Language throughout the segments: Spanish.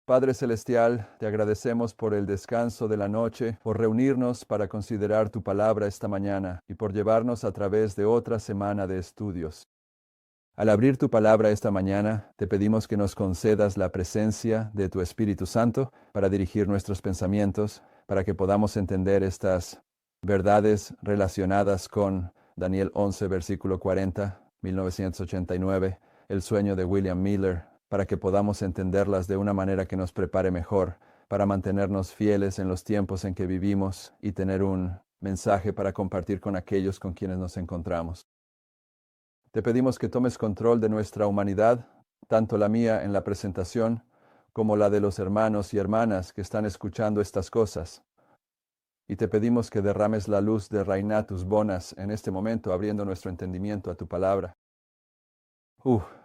Padre Celestial, te agradecemos por el descanso de la noche, por reunirnos para considerar tu palabra esta mañana y por llevarnos a través de otra semana de estudios. Al abrir tu palabra esta mañana, te pedimos que nos concedas la presencia de tu Espíritu Santo para dirigir nuestros pensamientos, para que podamos entender estas verdades relacionadas con Daniel 11, versículo 40, 1989, el sueño de William Miller, para que podamos entenderlas de una manera que nos prepare mejor, para mantenernos fieles en los tiempos en que vivimos y tener un mensaje para compartir con aquellos con quienes nos encontramos. Te pedimos que tomes control de nuestra humanidad, tanto la mía en la presentación como la de los hermanos y hermanas que están escuchando estas cosas. Y te pedimos que derrames la luz de Reinatus Bonas en este momento, abriendo nuestro entendimiento a tu palabra.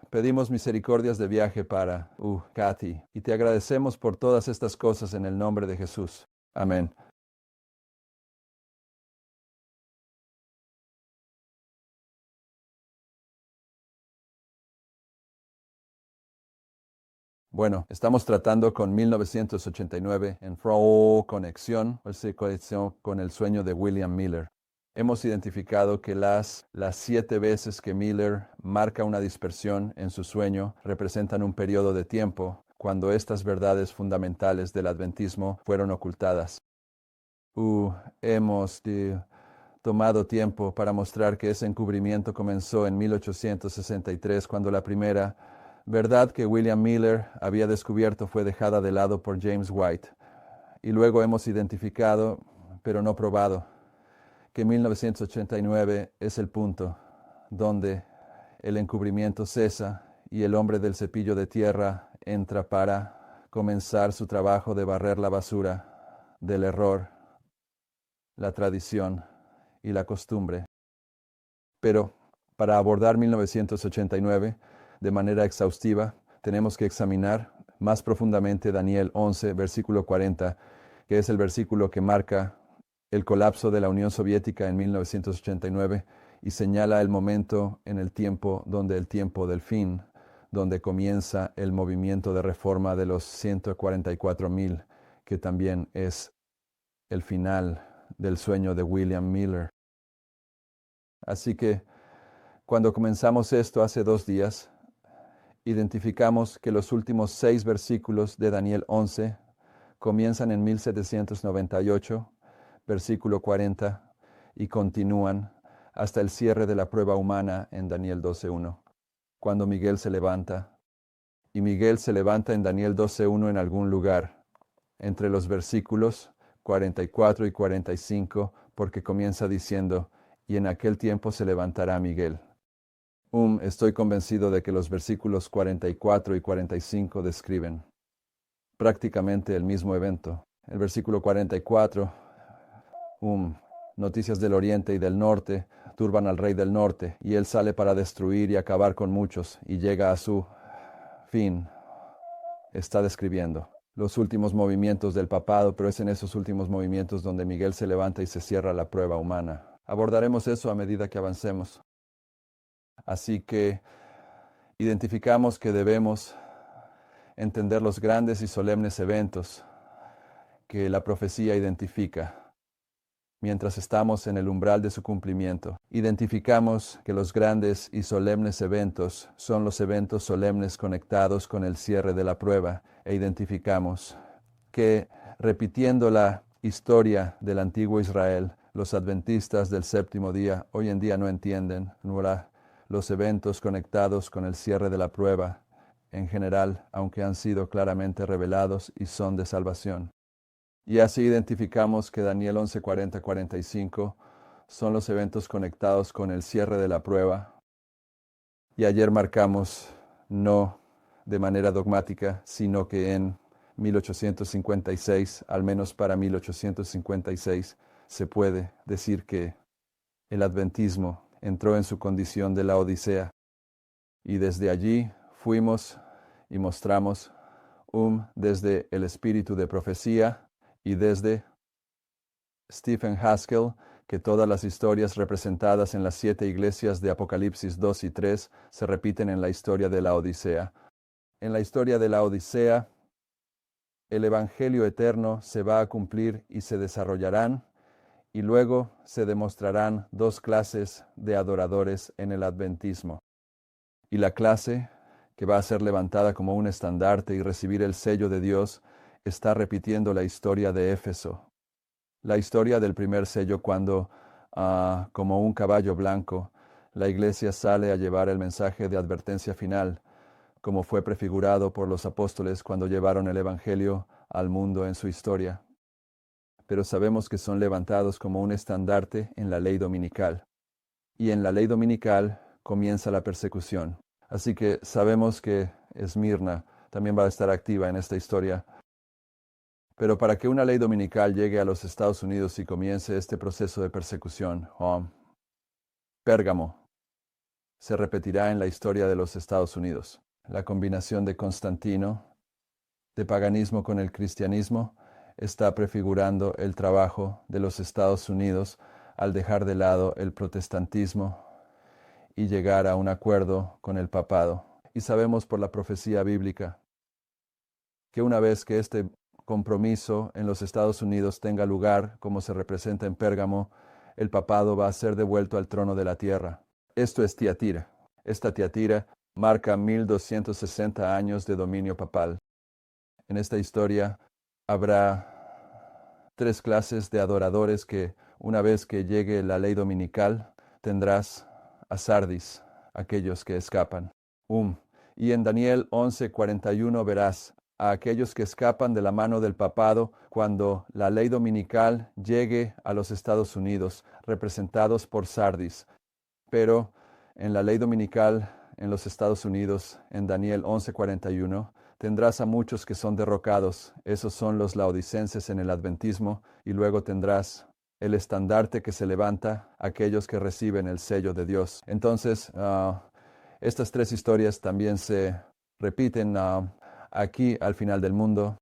Pedimos misericordias de viaje para Kathy, y te agradecemos por todas estas cosas en el nombre de Jesús. Amén. Bueno, estamos tratando con 1989 en conexión con el sueño de William Miller. Hemos identificado que las 7 veces que Miller marca una dispersión en su sueño representan un periodo de tiempo cuando estas verdades fundamentales del adventismo fueron ocultadas. Hemos tomado tiempo para mostrar que ese encubrimiento comenzó en 1863, cuando la primera verdad que William Miller había descubierto fue dejada de lado por James White. Y luego hemos identificado, pero no probado, que 1989 es el punto donde el encubrimiento cesa y el hombre del cepillo de tierra entra para comenzar su trabajo de barrer la basura del error, la tradición y la costumbre. Pero para abordar 1989 de manera exhaustiva, tenemos que examinar más profundamente Daniel 11, versículo 40, que es el versículo que marca el colapso de la Unión Soviética en 1989 y señala el momento en el tiempo del fin, donde comienza el movimiento de reforma de los 144,000, que también es el final del sueño de William Miller. Así que cuando comenzamos esto hace 2 días, identificamos que los últimos 6 versículos de Daniel 11 comienzan en 1798, versículo 40, y continúan hasta el cierre de la prueba humana en Daniel 12:1, cuando Miguel se levanta. Y Miguel se levanta en Daniel 12:1 en algún lugar, entre los versículos 44 y 45, porque comienza diciendo, y en aquel tiempo se levantará Miguel. Estoy convencido de que los versículos 44 y 45 describen prácticamente el mismo evento. El versículo 44, noticias del oriente y del norte, turban al rey del norte, y él sale para destruir y acabar con muchos, y llega a su fin. Está describiendo los últimos movimientos del papado, pero es en esos últimos movimientos donde Miguel se levanta y se cierra la prueba humana. Abordaremos eso a medida que avancemos. Así que identificamos que debemos entender los grandes y solemnes eventos que la profecía identifica mientras estamos en el umbral de su cumplimiento. Identificamos que los grandes y solemnes eventos son los eventos solemnes conectados con el cierre de la prueba, e identificamos que, repitiendo la historia del antiguo Israel, los adventistas del séptimo día hoy en día no entienden los eventos conectados con el cierre de la prueba en general, aunque han sido claramente revelados y son de salvación. Y así identificamos que Daniel 11, 40, 45 son los eventos conectados con el cierre de la prueba. Y ayer marcamos, no de manera dogmática, sino que en 1856, al menos para 1856, se puede decir que el adventismo entró en su condición de la Odisea. Y desde allí fuimos y mostramos desde el espíritu de profecía y desde Stephen Haskell, que todas las historias representadas en las 7 iglesias de Apocalipsis 2 y 3 se repiten en la historia de la Odisea. En la historia de la Odisea, el Evangelio eterno se va a cumplir y se desarrollarán, y luego se demostrarán dos clases de adoradores en el adventismo. Y la clase que va a ser levantada como un estandarte y recibir el sello de Dios está repitiendo la historia de Éfeso. La historia del primer sello cuando, como un caballo blanco, la iglesia sale a llevar el mensaje de advertencia final, como fue prefigurado por los apóstoles cuando llevaron el Evangelio al mundo en su historia. Pero sabemos que son levantados como un estandarte en la ley dominical. Y en la ley dominical comienza la persecución. Así que sabemos que Esmirna también va a estar activa en esta historia. Pero para que una ley dominical llegue a los Estados Unidos y comience este proceso de persecución, Pérgamo se repetirá en la historia de los Estados Unidos. La combinación de Constantino, de paganismo con el cristianismo, está prefigurando el trabajo de los Estados Unidos al dejar de lado el protestantismo y llegar a un acuerdo con el papado. Y sabemos por la profecía bíblica que una vez que este compromiso en los Estados Unidos tenga lugar, como se representa en Pérgamo, el papado va a ser devuelto al trono de la tierra. Esto es Tiatira. Esta Tiatira marca 1260 años de dominio papal. En esta historia habrá tres clases de adoradores que, una vez que llegue la ley dominical, tendrás a Sardis, aquellos que escapan. Y en Daniel 11:41 verás a aquellos que escapan de la mano del papado cuando la ley dominical llegue a los Estados Unidos, representados por Sardis. Pero en la ley dominical en los Estados Unidos, en Daniel 11:41, tendrás a muchos que son derrocados. Esos son los laodicenses en el adventismo, y luego tendrás el estandarte que se levanta, aquellos que reciben el sello de Dios. Entonces, estas tres historias también se repiten aquí al final del mundo.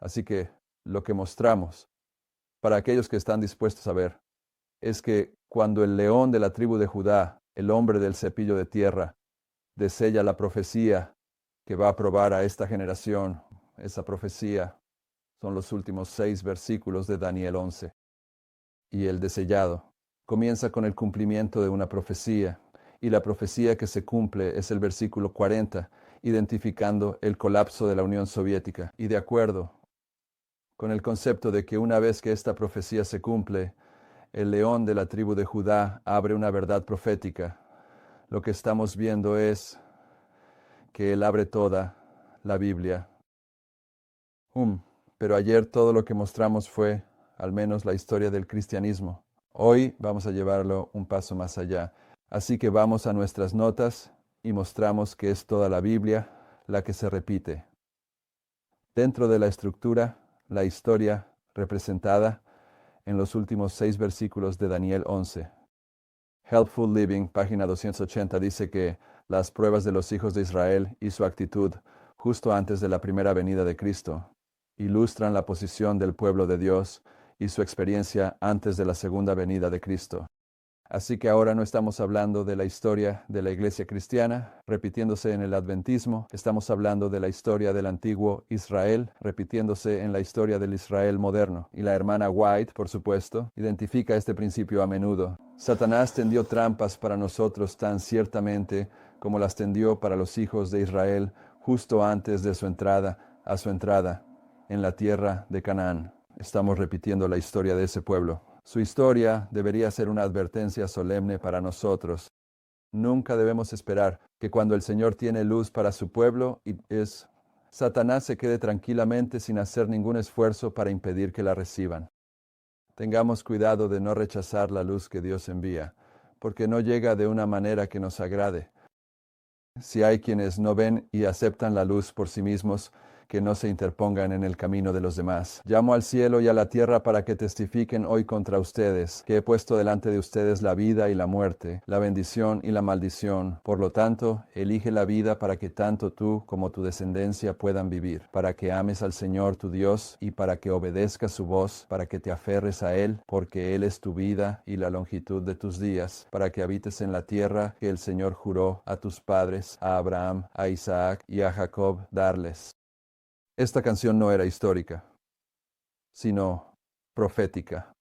Así que lo que mostramos para aquellos que están dispuestos a ver es que cuando el león de la tribu de Judá, el hombre del cepillo de tierra, desella la profecía que va a probar a esta generación, esa profecía son los últimos 6 versículos de Daniel 11. Y el desellado comienza con el cumplimiento de una profecía, y la profecía que se cumple es el versículo 40, identificando el colapso de la Unión Soviética. Y de acuerdo con el concepto de que una vez que esta profecía se cumple, el león de la tribu de Judá abre una verdad profética. Lo que estamos viendo es que él abre toda la Biblia. Pero ayer todo lo que mostramos fue, al menos, la historia del cristianismo. Hoy vamos a llevarlo un paso más allá. Así que vamos a nuestras notas y mostramos que es toda la Biblia la que se repite. Dentro de la estructura, la historia representada en los últimos 6 versículos de Daniel 11. Helpful Living, página 280, dice que las pruebas de los hijos de Israel y su actitud justo antes de la primera venida de Cristo ilustran la posición del pueblo de Dios y su experiencia antes de la segunda venida de Cristo. Así que ahora no estamos hablando de la historia de la iglesia cristiana, repitiéndose en el adventismo. Estamos hablando de la historia del antiguo Israel, repitiéndose en la historia del Israel moderno. Y la hermana White, por supuesto, identifica este principio a menudo. Satanás tendió trampas para nosotros tan ciertamente como las tendió para los hijos de Israel justo antes de su entrada en la tierra de Canaán. Estamos repitiendo la historia de ese pueblo. Su historia debería ser una advertencia solemne para nosotros. Nunca debemos esperar que cuando el Señor tiene luz para su pueblo, Satanás se quede tranquilamente sin hacer ningún esfuerzo para impedir que la reciban. Tengamos cuidado de no rechazar la luz que Dios envía, porque no llega de una manera que nos agrade. Si hay quienes no ven y aceptan la luz por sí mismos, que no se interpongan en el camino de los demás. Llamo al cielo y a la tierra para que testifiquen hoy contra ustedes, que he puesto delante de ustedes la vida y la muerte, la bendición y la maldición. Por lo tanto, elige la vida para que tanto tú como tu descendencia puedan vivir, para que ames al Señor tu Dios y para que obedezcas su voz, para que te aferres a Él, porque Él es tu vida y la longitud de tus días, para que habites en la tierra que el Señor juró a tus padres, a Abraham, a Isaac y a Jacob darles. Esta canción no era histórica, sino profética.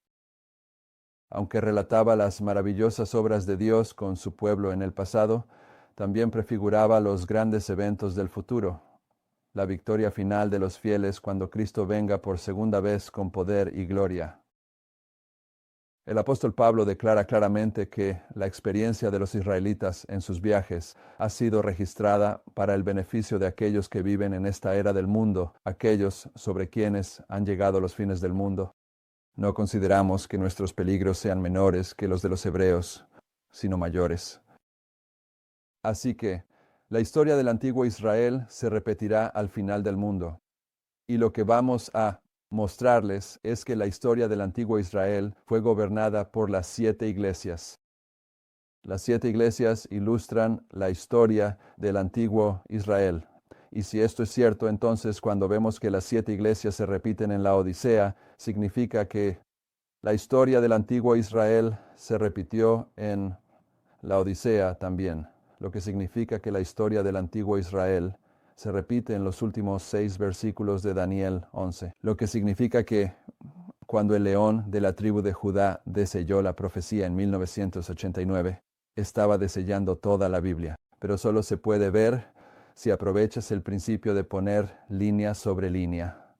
Aunque relataba las maravillosas obras de Dios con su pueblo en el pasado, también prefiguraba los grandes eventos del futuro, la victoria final de los fieles cuando Cristo venga por segunda vez con poder y gloria. El apóstol Pablo declara claramente que la experiencia de los israelitas en sus viajes ha sido registrada para el beneficio de aquellos que viven en esta era del mundo, aquellos sobre quienes han llegado los fines del mundo. No consideramos que nuestros peligros sean menores que los de los hebreos, sino mayores. Así que la historia del antiguo Israel se repetirá al final del mundo. Y lo que vamos a mostrarles es que la historia del antiguo Israel fue gobernada por las 7 iglesias. Las 7 iglesias ilustran la historia del antiguo Israel. Y si esto es cierto, entonces cuando vemos que las 7 iglesias se repiten en la Odisea, significa que la historia del antiguo Israel se repitió en la Odisea también, lo que significa que la historia del antiguo Israel se repite en los últimos 6 versículos de Daniel 11, lo que significa que cuando el león de la tribu de Judá deselló la profecía en 1989, estaba desellando toda la Biblia, pero solo se puede ver si aprovechas el principio de poner línea sobre línea.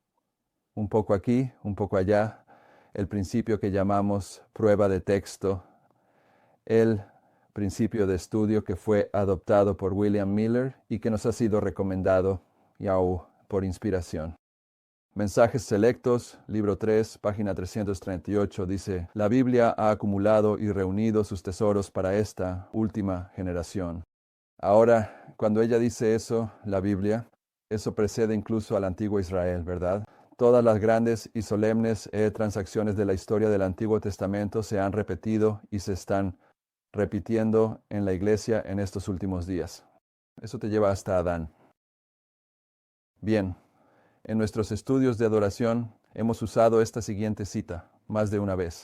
Un poco aquí, un poco allá, el principio que llamamos prueba de texto, el principio de estudio que fue adoptado por William Miller y que nos ha sido recomendado por inspiración. Mensajes selectos, libro 3, página 338, dice: La Biblia ha acumulado y reunido sus tesoros para esta última generación. Ahora, cuando ella dice eso, la Biblia, eso precede incluso al antiguo Israel, ¿verdad? Todas las grandes y solemnes transacciones de la historia del Antiguo Testamento se han repetido y se están repitiendo en la iglesia en estos últimos días. Eso te lleva hasta Adán. Bien, en nuestros estudios de adoración hemos usado esta siguiente cita más de una vez.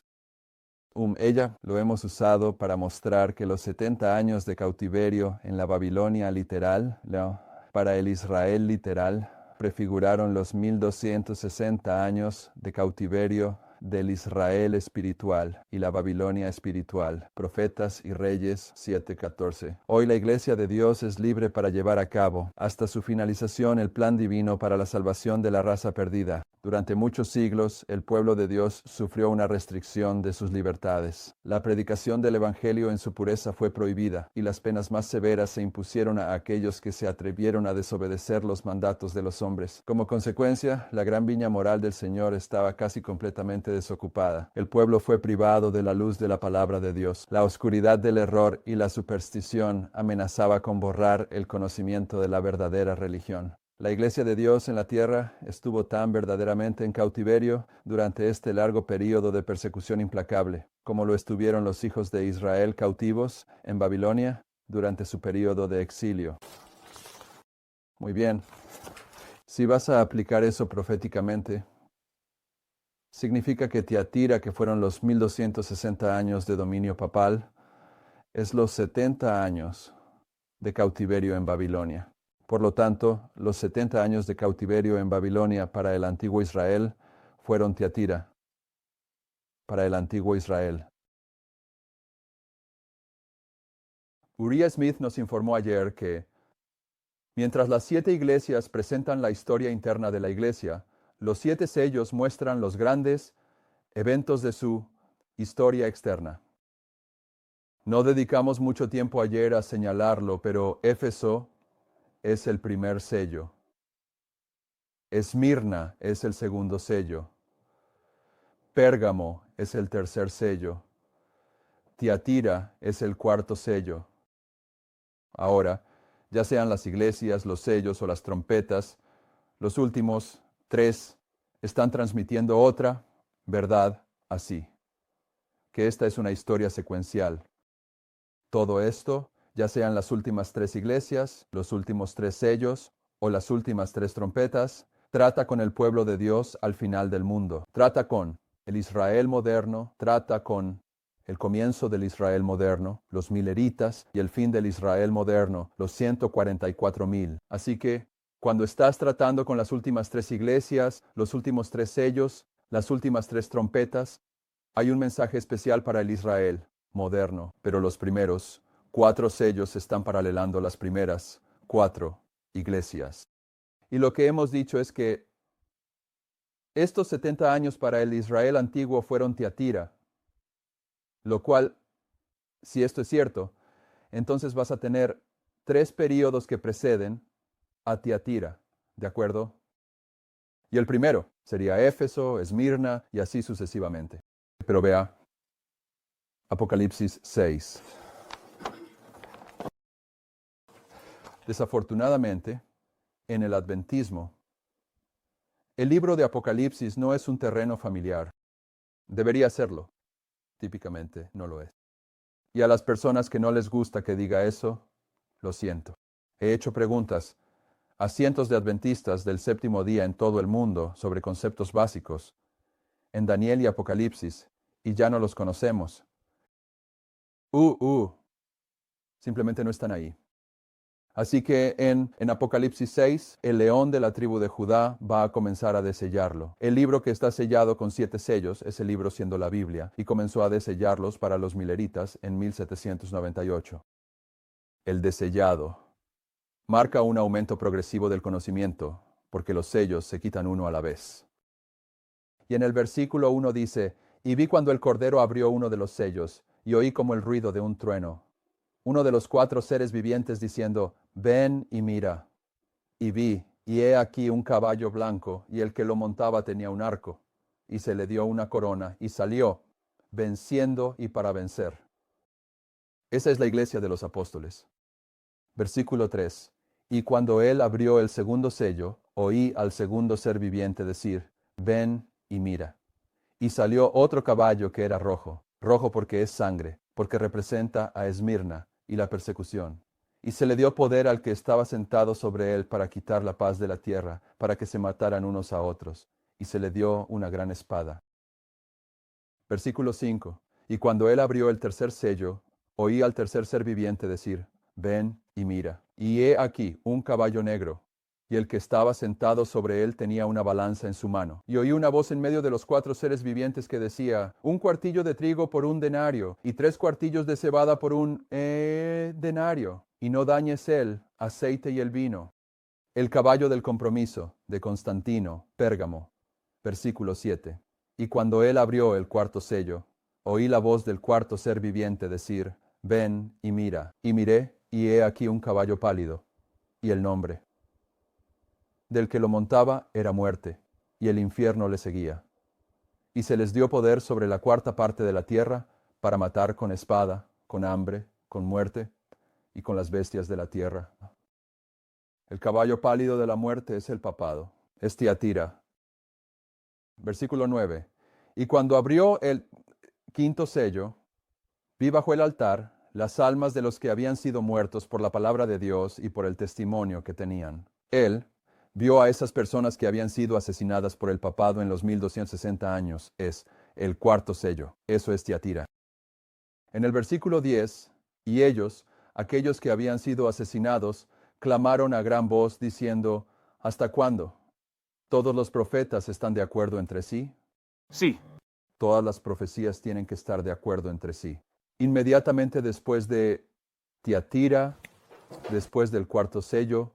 Ella lo hemos usado para mostrar que los 70 años de cautiverio en la Babilonia literal, para el Israel literal, prefiguraron los 1260 años de cautiverio del Israel espiritual y la Babilonia espiritual. Profetas y Reyes 7:14. Hoy la Iglesia de Dios es libre para llevar a cabo, hasta su finalización, el plan divino para la salvación de la raza perdida. Durante muchos siglos, el pueblo de Dios sufrió una restricción de sus libertades. La predicación del Evangelio en su pureza fue prohibida, y las penas más severas se impusieron a aquellos que se atrevieron a desobedecer los mandatos de los hombres. Como consecuencia, la gran viña moral del Señor estaba casi completamente desocupada. El pueblo fue privado de la luz de la palabra de Dios. La oscuridad del error y la superstición amenazaba con borrar el conocimiento de la verdadera religión. La Iglesia de Dios en la tierra estuvo tan verdaderamente en cautiverio durante este largo período de persecución implacable, como lo estuvieron los hijos de Israel cautivos en Babilonia durante su período de exilio. Muy bien, si vas a aplicar eso proféticamente, significa que Tiatira, que fueron los 1260 años de dominio papal, es los 70 años de cautiverio en Babilonia. Por lo tanto, los 70 años de cautiverio en Babilonia para el antiguo Israel fueron Tiatira, para el antiguo Israel. Uriah Smith nos informó ayer que, mientras las 7 iglesias presentan la historia interna de la iglesia, los 7 sellos muestran los grandes eventos de su historia externa. No dedicamos mucho tiempo ayer a señalarlo, pero Éfeso es el primer sello. Esmirna es el segundo sello. Pérgamo es el tercer sello. Tiatira es el cuarto sello. Ahora, ya sean las iglesias, los sellos o las trompetas, los últimos 3 están transmitiendo otra verdad así, que esta es una historia secuencial. Todo esto, ya sean las últimas 3 iglesias, los últimos 3 sellos o las últimas 3 trompetas, trata con el pueblo de Dios al final del mundo. Trata con el Israel moderno, trata con el comienzo del Israel moderno, los mileritas, y el fin del Israel moderno, los 144,000. Así que, Cuando estás tratando con las últimas 3 iglesias, los últimos 3 sellos, las últimas 3 trompetas, hay un mensaje especial para el Israel moderno, pero los primeros 4 sellos están paralelando las primeras 4 iglesias. Y lo que hemos dicho es que estos 70 años para el Israel antiguo fueron Tiatira, lo cual, si esto es cierto, entonces vas a tener 3 períodos que preceden a Tiatira, ¿de acuerdo? Y el primero sería Éfeso, Esmirna y así sucesivamente. Pero vea Apocalipsis 6. Desafortunadamente, en el adventismo, el libro de Apocalipsis no es un terreno familiar. Debería serlo. Típicamente no lo es. Y a las personas que no les gusta que diga eso, lo siento. He hecho preguntas a cientos de adventistas del séptimo día en todo el mundo sobre conceptos básicos, en Daniel y Apocalipsis, y ya no los conocemos. Simplemente no están ahí. Así que en Apocalipsis 6, el león de la tribu de Judá va a comenzar a desellarlo. El libro que está sellado con 7 sellos es el libro siendo la Biblia, y comenzó a desellarlos para los mileritas en 1798. El desellado marca un aumento progresivo del conocimiento, porque los sellos se quitan uno a la vez. Y en el versículo 1 dice, y vi cuando el Cordero abrió uno de los sellos, y oí como el ruido de un trueno. Uno de los 4 seres vivientes diciendo, ven y mira. Y vi, y he aquí un caballo blanco, y el que lo montaba tenía un arco, y se le dio una corona, y salió, venciendo y para vencer. Esa es la iglesia de los apóstoles. Versículo 3. Y cuando él abrió el segundo sello, oí al segundo ser viviente decir, ven y mira. Y salió otro caballo que era rojo, rojo porque es sangre, porque representa a Esmirna y la persecución. Y se le dio poder al que estaba sentado sobre él para quitar la paz de la tierra, para que se mataran unos a otros. Y se le dio una gran espada. Versículo 5. Y cuando él abrió el tercer sello, oí al tercer ser viviente decir, ven y mira. Y he aquí un caballo negro, y el que estaba sentado sobre él tenía una balanza en su mano. Y oí una voz en medio de los 4 seres vivientes que decía, 1 cuartillo de trigo por 1 denario, y 3 cuartillos de cebada por 1 denario, y no dañes el aceite y el vino. El caballo del compromiso, de Constantino, Pérgamo. Versículo 7. Y cuando él abrió el 4 sello, oí la voz del 4 ser viviente decir, ven y mira. Y miré, y he aquí un caballo pálido, y el nombre del que lo montaba era muerte, y el infierno le seguía. Y se les dio poder sobre la 4ª parte de la tierra para matar con espada, con hambre, con muerte y con las bestias de la tierra. El caballo pálido de la muerte es el papado, es Tiatira. Versículo 9. Y cuando abrió el 5.º sello, vi bajo el altar las almas de los que habían sido muertos por la palabra de Dios y por el testimonio que tenían. Él vio a esas personas que habían sido asesinadas por el papado en los 1260 años. Es el 4.º sello. Eso es Tiatira. En el versículo 10, y ellos, aquellos que habían sido asesinados, clamaron a gran voz diciendo, ¿hasta cuándo? ¿Todos los profetas están de acuerdo entre sí? Sí. Todas las profecías tienen que estar de acuerdo entre sí. Inmediatamente después de Tiatira, después del 4.º sello,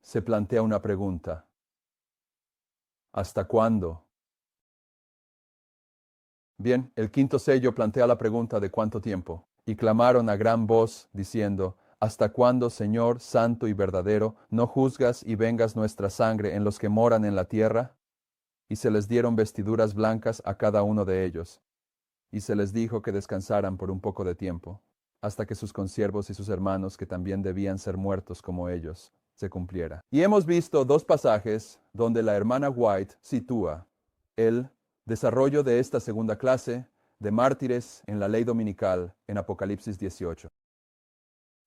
se plantea una pregunta. ¿Hasta cuándo? Bien, el 5.º sello plantea la pregunta de cuánto tiempo. Y clamaron a gran voz, diciendo, ¿hasta cuándo, Señor, santo y verdadero, no juzgas y vengas nuestra sangre en los que moran en la tierra? Y se les dieron vestiduras blancas a cada uno de ellos. Y se les dijo que descansaran por un poco de tiempo, hasta que sus consiervos y sus hermanos, que también debían ser muertos como ellos, se cumpliera. Y hemos visto 2 pasajes donde la hermana White sitúa el desarrollo de esta segunda clase de mártires en la ley dominical en Apocalipsis 18.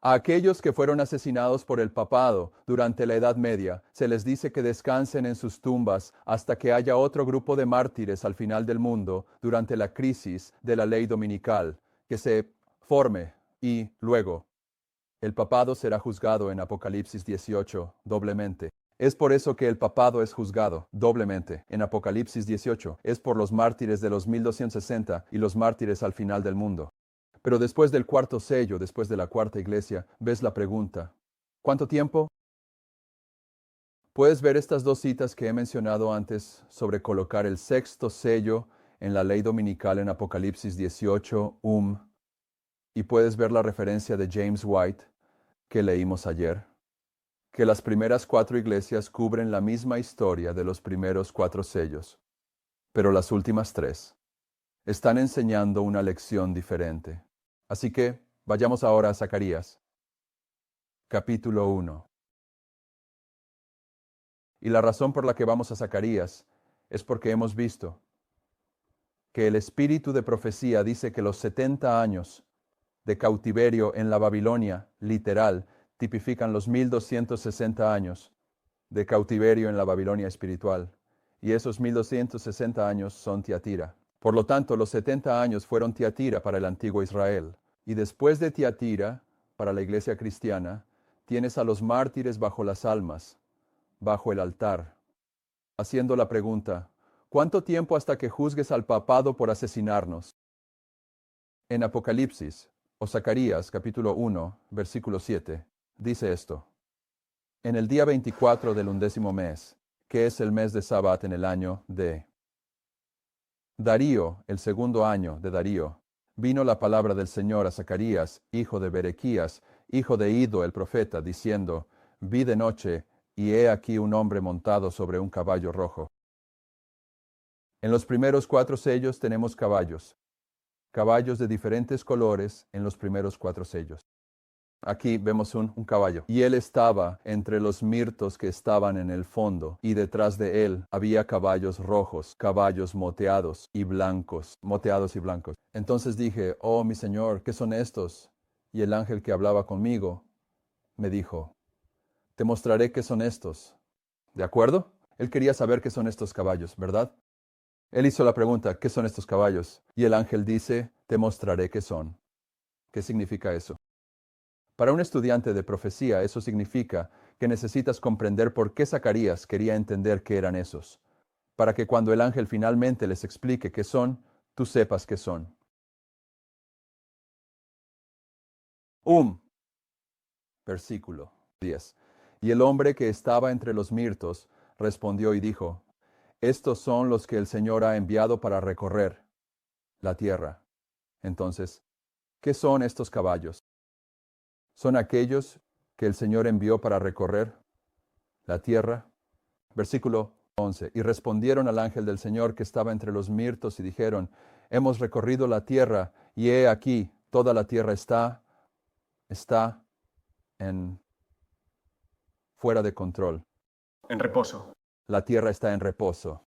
A aquellos que fueron asesinados por el papado durante la Edad Media, se les dice que descansen en sus tumbas hasta que haya otro grupo de mártires al final del mundo durante la crisis de la ley dominical, que se forme y luego el papado será juzgado en Apocalipsis 18 doblemente. Es por eso que el papado es juzgado doblemente. En Apocalipsis 18 es por los mártires de los 1260 y los mártires al final del mundo. Pero después del cuarto sello, después de la cuarta iglesia, ves la pregunta: ¿cuánto tiempo? Puedes ver estas dos citas que he mencionado antes sobre colocar el sexto sello en la ley dominical en Apocalipsis 18, y puedes ver la referencia de James White que leímos ayer, que las primeras cuatro iglesias cubren la misma historia de los primeros cuatro sellos, pero las últimas tres están enseñando una lección diferente. Así que vayamos ahora a Zacarías, capítulo 1. Y la razón por la que vamos a Zacarías es porque hemos visto que el espíritu de profecía dice que los 70 años de cautiverio en la Babilonia, literal, tipifican los 1260 años de cautiverio en la Babilonia espiritual. Y esos 1260 años son Tiatira. Por lo tanto, los 70 años fueron Tiatira para el antiguo Israel. Y después de Tiatira, para la iglesia cristiana, tienes a los mártires bajo las almas, bajo el altar, haciendo la pregunta: ¿cuánto tiempo hasta que juzgues al papado por asesinarnos? En Apocalipsis, o Zacarías, capítulo 1, versículo 7, dice esto: en el día 24 del 11º mes, que es el mes de Sabat en el año de Darío, el segundo año de Darío, vino la palabra del Señor a Zacarías, hijo de Berequías, hijo de Ido el profeta, diciendo: vi de noche, y he aquí un hombre montado sobre un caballo rojo. En los primeros cuatro sellos tenemos caballos de diferentes colores en los primeros cuatro sellos. Aquí vemos un caballo, y él estaba entre los mirtos que estaban en el fondo, y detrás de él había caballos rojos, caballos moteados y blancos. Entonces dije: oh mi Señor, ¿qué son estos? Y el ángel que hablaba conmigo me dijo: te mostraré qué son estos. ¿De acuerdo? Él quería saber qué son estos caballos, ¿verdad? Él hizo la pregunta: ¿qué son estos caballos? Y el ángel dice: te mostraré qué son. ¿Qué significa eso? Para un estudiante de profecía, eso significa que necesitas comprender por qué Zacarías quería entender qué eran esos, para que cuando el ángel finalmente les explique qué son, tú sepas qué son. Versículo 10. Y el hombre que estaba entre los mirtos respondió y dijo: estos son los que el Señor ha enviado para recorrer la tierra. Entonces, ¿qué son estos caballos? Son aquellos que el Señor envió para recorrer la tierra. Versículo 11. Y respondieron al ángel del Señor que estaba entre los mirtos y dijeron: hemos recorrido la tierra, y he aquí, toda la tierra está en fuera de control. En reposo. La tierra está en reposo.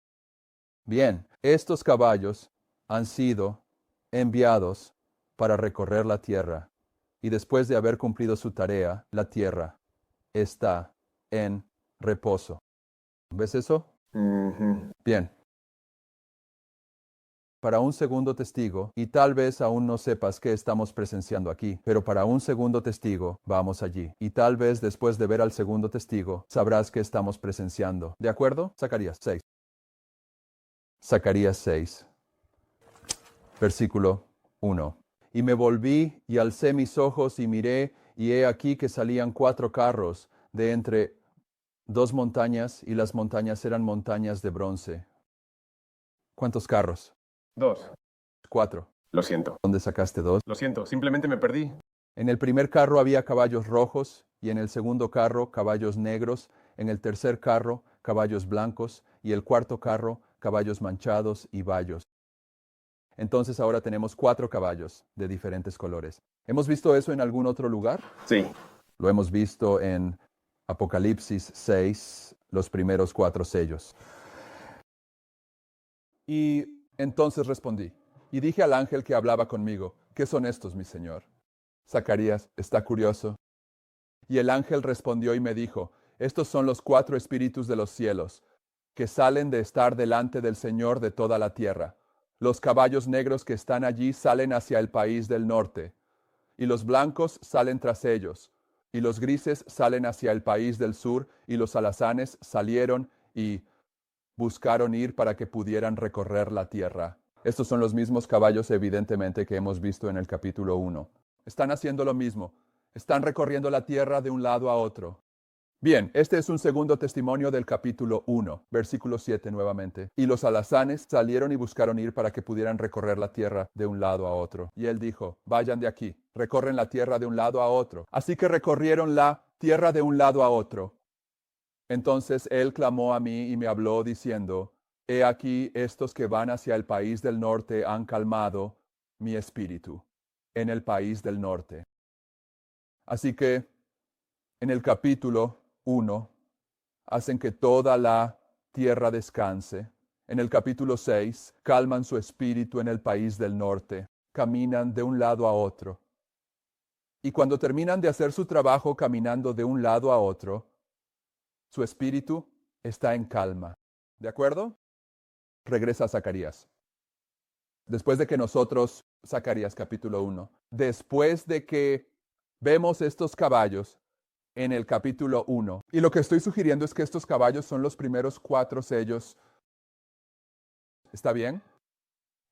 Bien, estos caballos han sido enviados para recorrer la tierra, y después de haber cumplido su tarea, la tierra está en reposo. ¿Ves eso? Bien. Para un segundo testigo, y tal vez aún no sepas qué estamos presenciando aquí, pero para un segundo testigo, vamos allí. Y tal vez después de ver al segundo testigo, sabrás qué estamos presenciando. ¿De acuerdo? Zacarías 6. Zacarías 6, versículo 1. Y me volví y alcé mis ojos y miré, y he aquí que salían 4 carros de entre 2 montañas, y las montañas eran montañas de bronce. ¿Cuántos carros? 2. 4. Lo siento. ¿Dónde sacaste 2? Lo siento, simplemente me perdí. En el primer carro había caballos rojos, y en el segundo carro caballos negros, en el tercer carro caballos blancos, y el cuarto carro caballos manchados y bayos. Entonces ahora tenemos 4 caballos de diferentes colores. ¿Hemos visto eso en algún otro lugar? Sí. Lo hemos visto en Apocalipsis 6, los primeros 4 sellos. Y entonces respondí, y dije al ángel que hablaba conmigo: ¿qué son estos, mi señor? Zacarías está curioso. Y el ángel respondió y me dijo: estos son los 4 espíritus de los cielos, que salen de estar delante del Señor de toda la tierra. Los caballos negros que están allí salen hacia el país del norte, y los blancos salen tras ellos, y los grises salen hacia el país del sur, y los alazanes salieron y buscaron ir para que pudieran recorrer la tierra. Estos son los mismos caballos, evidentemente, que hemos visto en el capítulo 1. Están haciendo lo mismo. Están recorriendo la tierra de un lado a otro. Bien, este es un segundo testimonio del capítulo 1, versículo 7 nuevamente. Y los alazanes salieron y buscaron ir para que pudieran recorrer la tierra de un lado a otro. Y él dijo, vayan de aquí, recorren la tierra de un lado a otro. Así que recorrieron la tierra de un lado a otro. Entonces él clamó a mí y me habló diciendo, he aquí estos que van hacia el país del norte han calmado mi espíritu en el país del norte. Así que en el capítulo 1 hacen que toda la tierra descanse. En el capítulo 6 calman su espíritu en el país del norte, caminan de un lado a otro. Y cuando terminan de hacer su trabajo caminando de un lado a otro, su espíritu está en calma. ¿De acuerdo? Regresa a Zacarías. Después de que nosotros, Zacarías capítulo 1, después de que vemos estos caballos en el capítulo 1, y lo que estoy sugiriendo es que estos caballos son los primeros 4 sellos. ¿Está bien?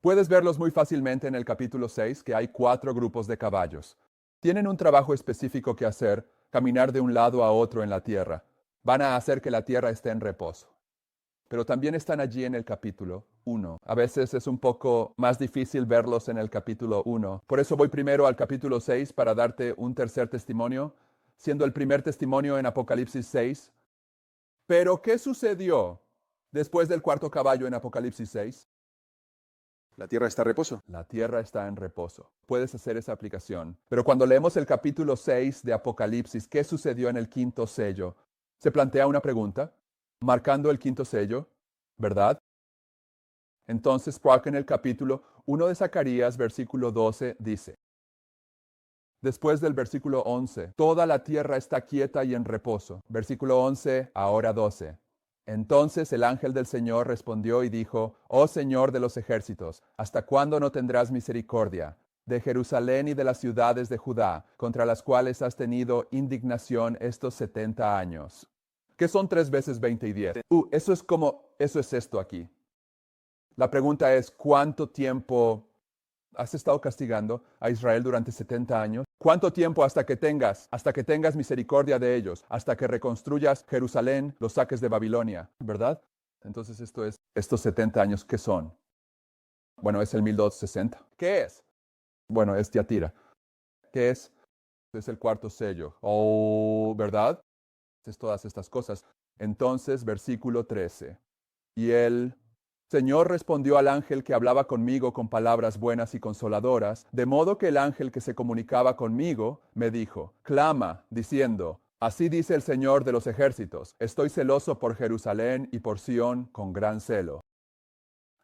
Puedes verlos muy fácilmente en el capítulo 6, que hay 4 grupos de caballos. Tienen un trabajo específico que hacer, caminar de un lado a otro en la tierra. Van a hacer que la tierra esté en reposo. Pero también están allí en el capítulo 1. A veces es un poco más difícil verlos en el capítulo 1. Por eso voy primero al capítulo 6 para darte un tercer testimonio, siendo el primer testimonio en Apocalipsis 6. Pero, ¿qué sucedió después del cuarto caballo en Apocalipsis 6? La tierra está a reposo. La tierra está en reposo. Puedes hacer esa aplicación. Pero cuando leemos el capítulo 6 de Apocalipsis, ¿qué sucedió en el quinto sello? Se plantea una pregunta, marcando el quinto sello, ¿verdad? Entonces, Sprock en el capítulo 1 de Zacarías, versículo 12, dice, después del versículo 11, toda la tierra está quieta y en reposo. Versículo 11, ahora 12. Entonces el ángel del Señor respondió y dijo, oh Señor de los ejércitos, ¿hasta cuándo no tendrás misericordia de Jerusalén y de las ciudades de Judá, contra las cuales has tenido indignación estos 70 años? ¿Qué son 3 veces 20 y 10? Eso es esto aquí. La pregunta es, ¿cuánto tiempo has estado castigando a Israel durante 70 años? ¿Cuánto tiempo hasta que tengas misericordia de ellos, hasta que reconstruyas Jerusalén, los saques de Babilonia, ¿verdad? Entonces estos 70 años, ¿qué son? Bueno, es el 1260. ¿Qué es? Bueno, es Tiatira. ¿Qué es? Es el cuarto sello. Oh, ¿verdad? Es todas estas cosas. Entonces, versículo 13. Y el Señor respondió al ángel que hablaba conmigo con palabras buenas y consoladoras, de modo que el ángel que se comunicaba conmigo me dijo, clama, diciendo, así dice el Señor de los ejércitos, estoy celoso por Jerusalén y por Sión con gran celo.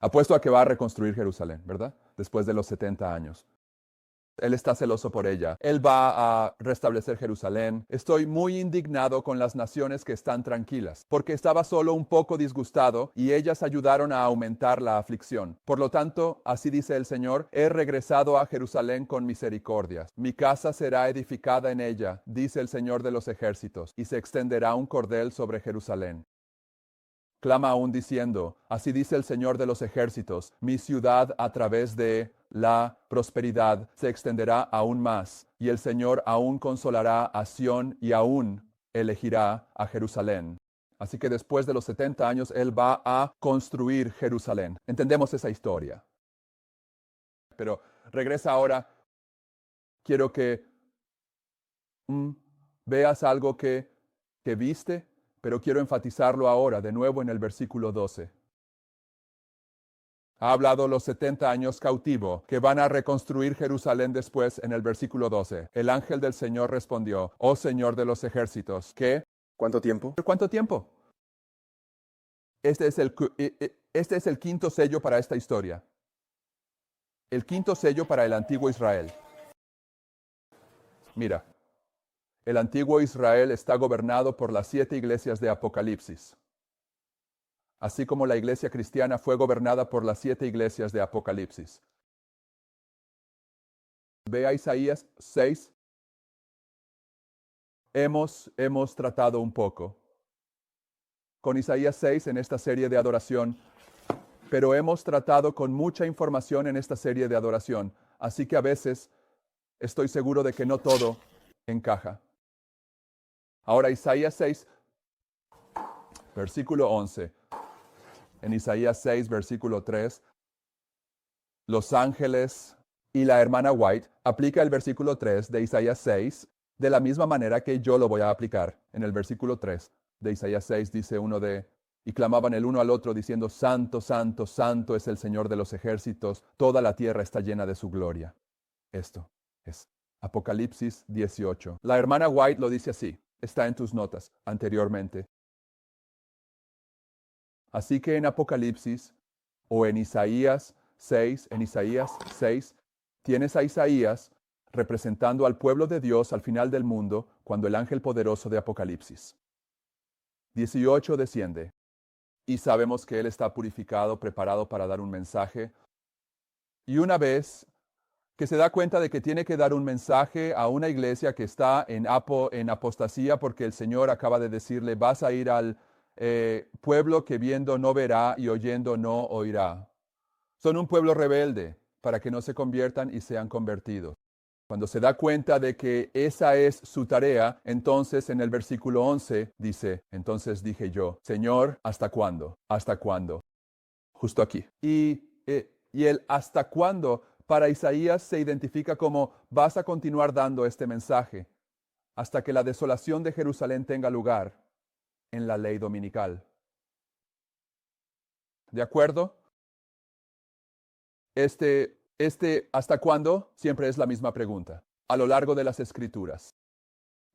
Apuesto a que va a reconstruir Jerusalén, ¿verdad? Después de los 70 años. Él está celoso por ella. Él va a restablecer Jerusalén. Estoy muy indignado con las naciones que están tranquilas, porque estaba solo un poco disgustado y ellas ayudaron a aumentar la aflicción. Por lo tanto, así dice el Señor, he regresado a Jerusalén con misericordias. Mi casa será edificada en ella, dice el Señor de los ejércitos, y se extenderá un cordel sobre Jerusalén. Clama aún diciendo, así dice el Señor de los ejércitos, mi ciudad a través de la prosperidad se extenderá aún más, y el Señor aún consolará a Sión y aún elegirá a Jerusalén. Así que después de los 70 años, Él va a construir Jerusalén. Entendemos esa historia. Pero regresa ahora. Quiero que veas algo que viste, pero quiero enfatizarlo ahora, de nuevo en el versículo 12. Ha hablado los 70 años cautivo, que van a reconstruir Jerusalén después en el versículo 12. El ángel del Señor respondió, oh Señor de los ejércitos, ¿qué? ¿Cuánto tiempo? ¿Cuánto tiempo? Este es el quinto sello para esta historia. El quinto sello para el antiguo Israel. Mira, el antiguo Israel está gobernado por las 7 iglesias de Apocalipsis, así como la iglesia cristiana fue gobernada por las 7 iglesias de Apocalipsis. Ve a Isaías 6. hemos tratado un poco con Isaías 6 en esta serie de adoración, pero hemos tratado con mucha información en esta serie de adoración, así que a veces estoy seguro de que no todo encaja. Ahora Isaías 6, versículo 11. En Isaías 6, versículo 3, los ángeles y la hermana White aplica el versículo 3 de Isaías 6 de la misma manera que yo lo voy a aplicar. En el versículo 3 de Isaías 6 dice y clamaban el uno al otro diciendo, Santo, Santo, Santo es el Señor de los ejércitos, toda la tierra está llena de su gloria. Esto es Apocalipsis 18. La hermana White lo dice así, está en tus notas anteriormente. Así que en Apocalipsis o en Isaías 6, tienes a Isaías representando al pueblo de Dios al final del mundo cuando el ángel poderoso de Apocalipsis 18 desciende y sabemos que él está purificado, preparado para dar un mensaje. Y una vez que se da cuenta de que tiene que dar un mensaje a una iglesia que está en apostasía porque el Señor acaba de decirle, vas a ir al pueblo que viendo no verá y oyendo no oirá. Son un pueblo rebelde para que no se conviertan y sean convertidos. Cuando se da cuenta de que esa es su tarea, entonces en el versículo 11 dice, entonces dije yo, Señor, ¿hasta cuándo? ¿Hasta cuándo? Justo aquí. Y el hasta cuándo para Isaías se identifica como vas a continuar dando este mensaje hasta que la desolación de Jerusalén tenga lugar en la ley dominical. ¿De acuerdo? ¿Hasta cuándo? Siempre es la misma pregunta, a lo largo de las Escrituras.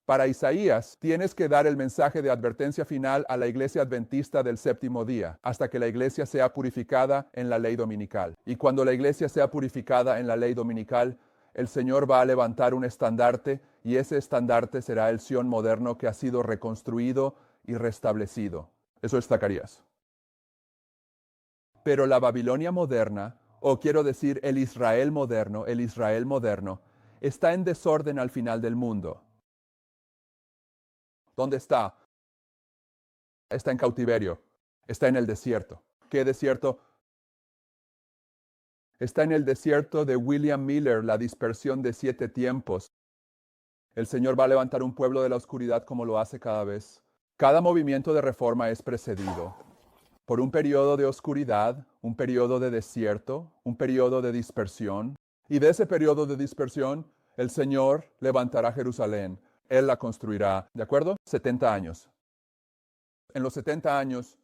Para Isaías, tienes que dar el mensaje de advertencia final a la iglesia adventista del séptimo día, hasta que la iglesia sea purificada en la ley dominical. Y cuando la iglesia sea purificada en la ley dominical, el Señor va a levantar un estandarte, y ese estandarte será el Sión moderno que ha sido reconstruido y restablecido. Eso es Zacarías. Pero la Babilonia moderna, o quiero decir el Israel moderno, está en desorden al final del mundo. ¿Dónde está? Está en cautiverio, está en el desierto. ¿Qué desierto? Está en el desierto de William Miller, la dispersión de 7 tiempos. El Señor va a levantar un pueblo de la oscuridad como lo hace cada vez. Cada movimiento de reforma es precedido por un periodo de oscuridad, un periodo de desierto, un periodo de dispersión. Y de ese periodo de dispersión, el Señor levantará Jerusalén. Él la construirá. ¿De acuerdo? 70 años. En los 70 años,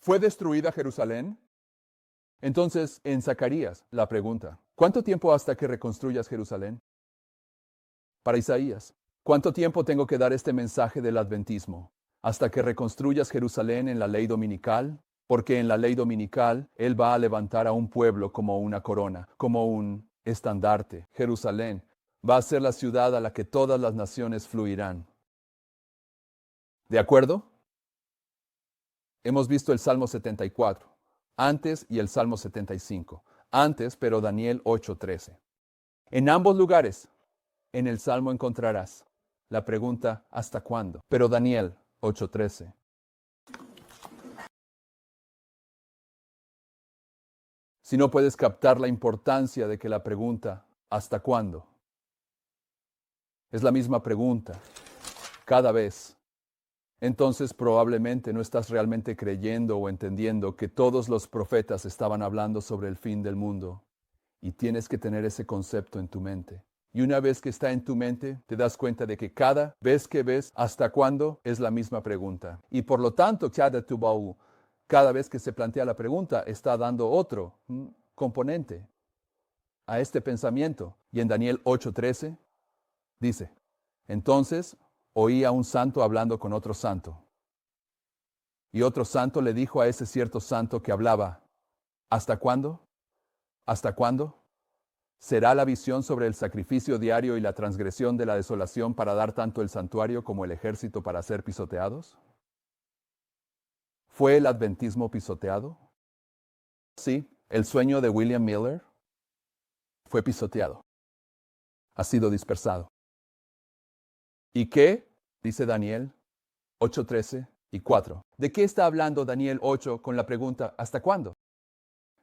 ¿fue destruida Jerusalén? Entonces, en Zacarías, la pregunta, ¿cuánto tiempo hasta que reconstruyas Jerusalén? Para Isaías, ¿cuánto tiempo tengo que dar este mensaje del adventismo? ¿Hasta que reconstruyas Jerusalén en la ley dominical? Porque en la ley dominical, Él va a levantar a un pueblo como una corona, como un estandarte. Jerusalén va a ser la ciudad a la que todas las naciones fluirán. ¿De acuerdo? Hemos visto el Salmo 74, antes y el Salmo 75. Antes, pero Daniel 8:13. En ambos lugares, en el Salmo encontrarás la pregunta ¿hasta cuándo? Pero Daniel 8:13. Si no puedes captar la importancia de que la pregunta ¿hasta cuándo? Es la misma pregunta cada vez, entonces probablemente no estás realmente creyendo o entendiendo que todos los profetas estaban hablando sobre el fin del mundo, y tienes que tener ese concepto en tu mente. Y una vez que está en tu mente, te das cuenta de que cada vez que ves ¿hasta cuándo? Es la misma pregunta. Y por lo tanto, cada vez que se plantea la pregunta, está dando otro componente a este pensamiento. Y en Daniel 8:13 dice, entonces oí a un santo hablando con otro santo. Y otro santo le dijo a ese cierto santo que hablaba, ¿hasta cuándo? ¿Hasta cuándo? ¿Será la visión sobre el sacrificio diario y la transgresión de la desolación para dar tanto el santuario como el ejército para ser pisoteados? ¿Fue el adventismo pisoteado? Sí, el sueño de William Miller fue pisoteado. Ha sido dispersado. ¿Y qué? Dice Daniel 8:13 y 4. ¿De qué está hablando Daniel 8 con la pregunta ¿hasta cuándo?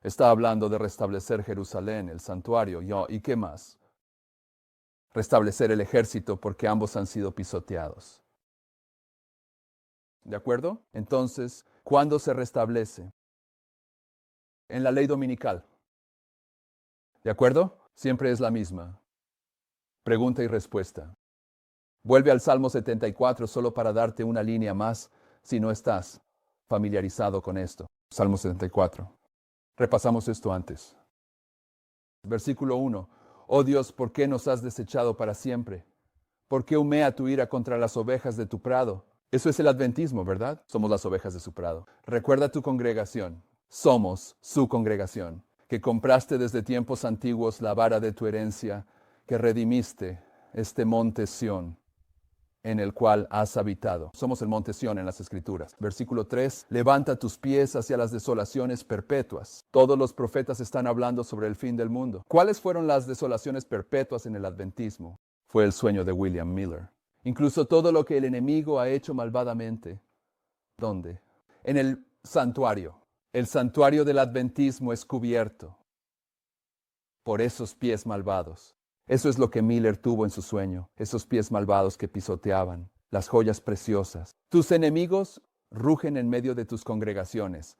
Está hablando de restablecer Jerusalén, el santuario, ¿y qué más? Restablecer el ejército porque ambos han sido pisoteados. ¿De acuerdo? Entonces, ¿cuándo se restablece? En la ley dominical. ¿De acuerdo? Siempre es la misma. Pregunta y respuesta. Vuelve al Salmo 74 solo para darte una línea más si no estás familiarizado con esto. Salmo 74. Repasamos esto antes. Versículo 1. Oh Dios, ¿por qué nos has desechado para siempre? ¿Por qué humea tu ira contra las ovejas de tu prado? Eso es el adventismo, ¿verdad? Somos las ovejas de su prado. Recuerda tu congregación. Somos su congregación, que compraste desde tiempos antiguos la vara de tu herencia, que redimiste este monte Sión, en el cual has habitado. Somos el monte Sión en las Escrituras. Versículo 3. Levanta tus pies hacia las desolaciones perpetuas. Todos los profetas están hablando sobre el fin del mundo. ¿Cuáles fueron las desolaciones perpetuas en el adventismo? Fue el sueño de William Miller. Incluso todo lo que el enemigo ha hecho malvadamente. ¿Dónde? En el santuario. El santuario del adventismo es cubierto por esos pies malvados. Eso es lo que Miller tuvo en su sueño, esos pies malvados que pisoteaban, las joyas preciosas. Tus enemigos rugen en medio de tus congregaciones,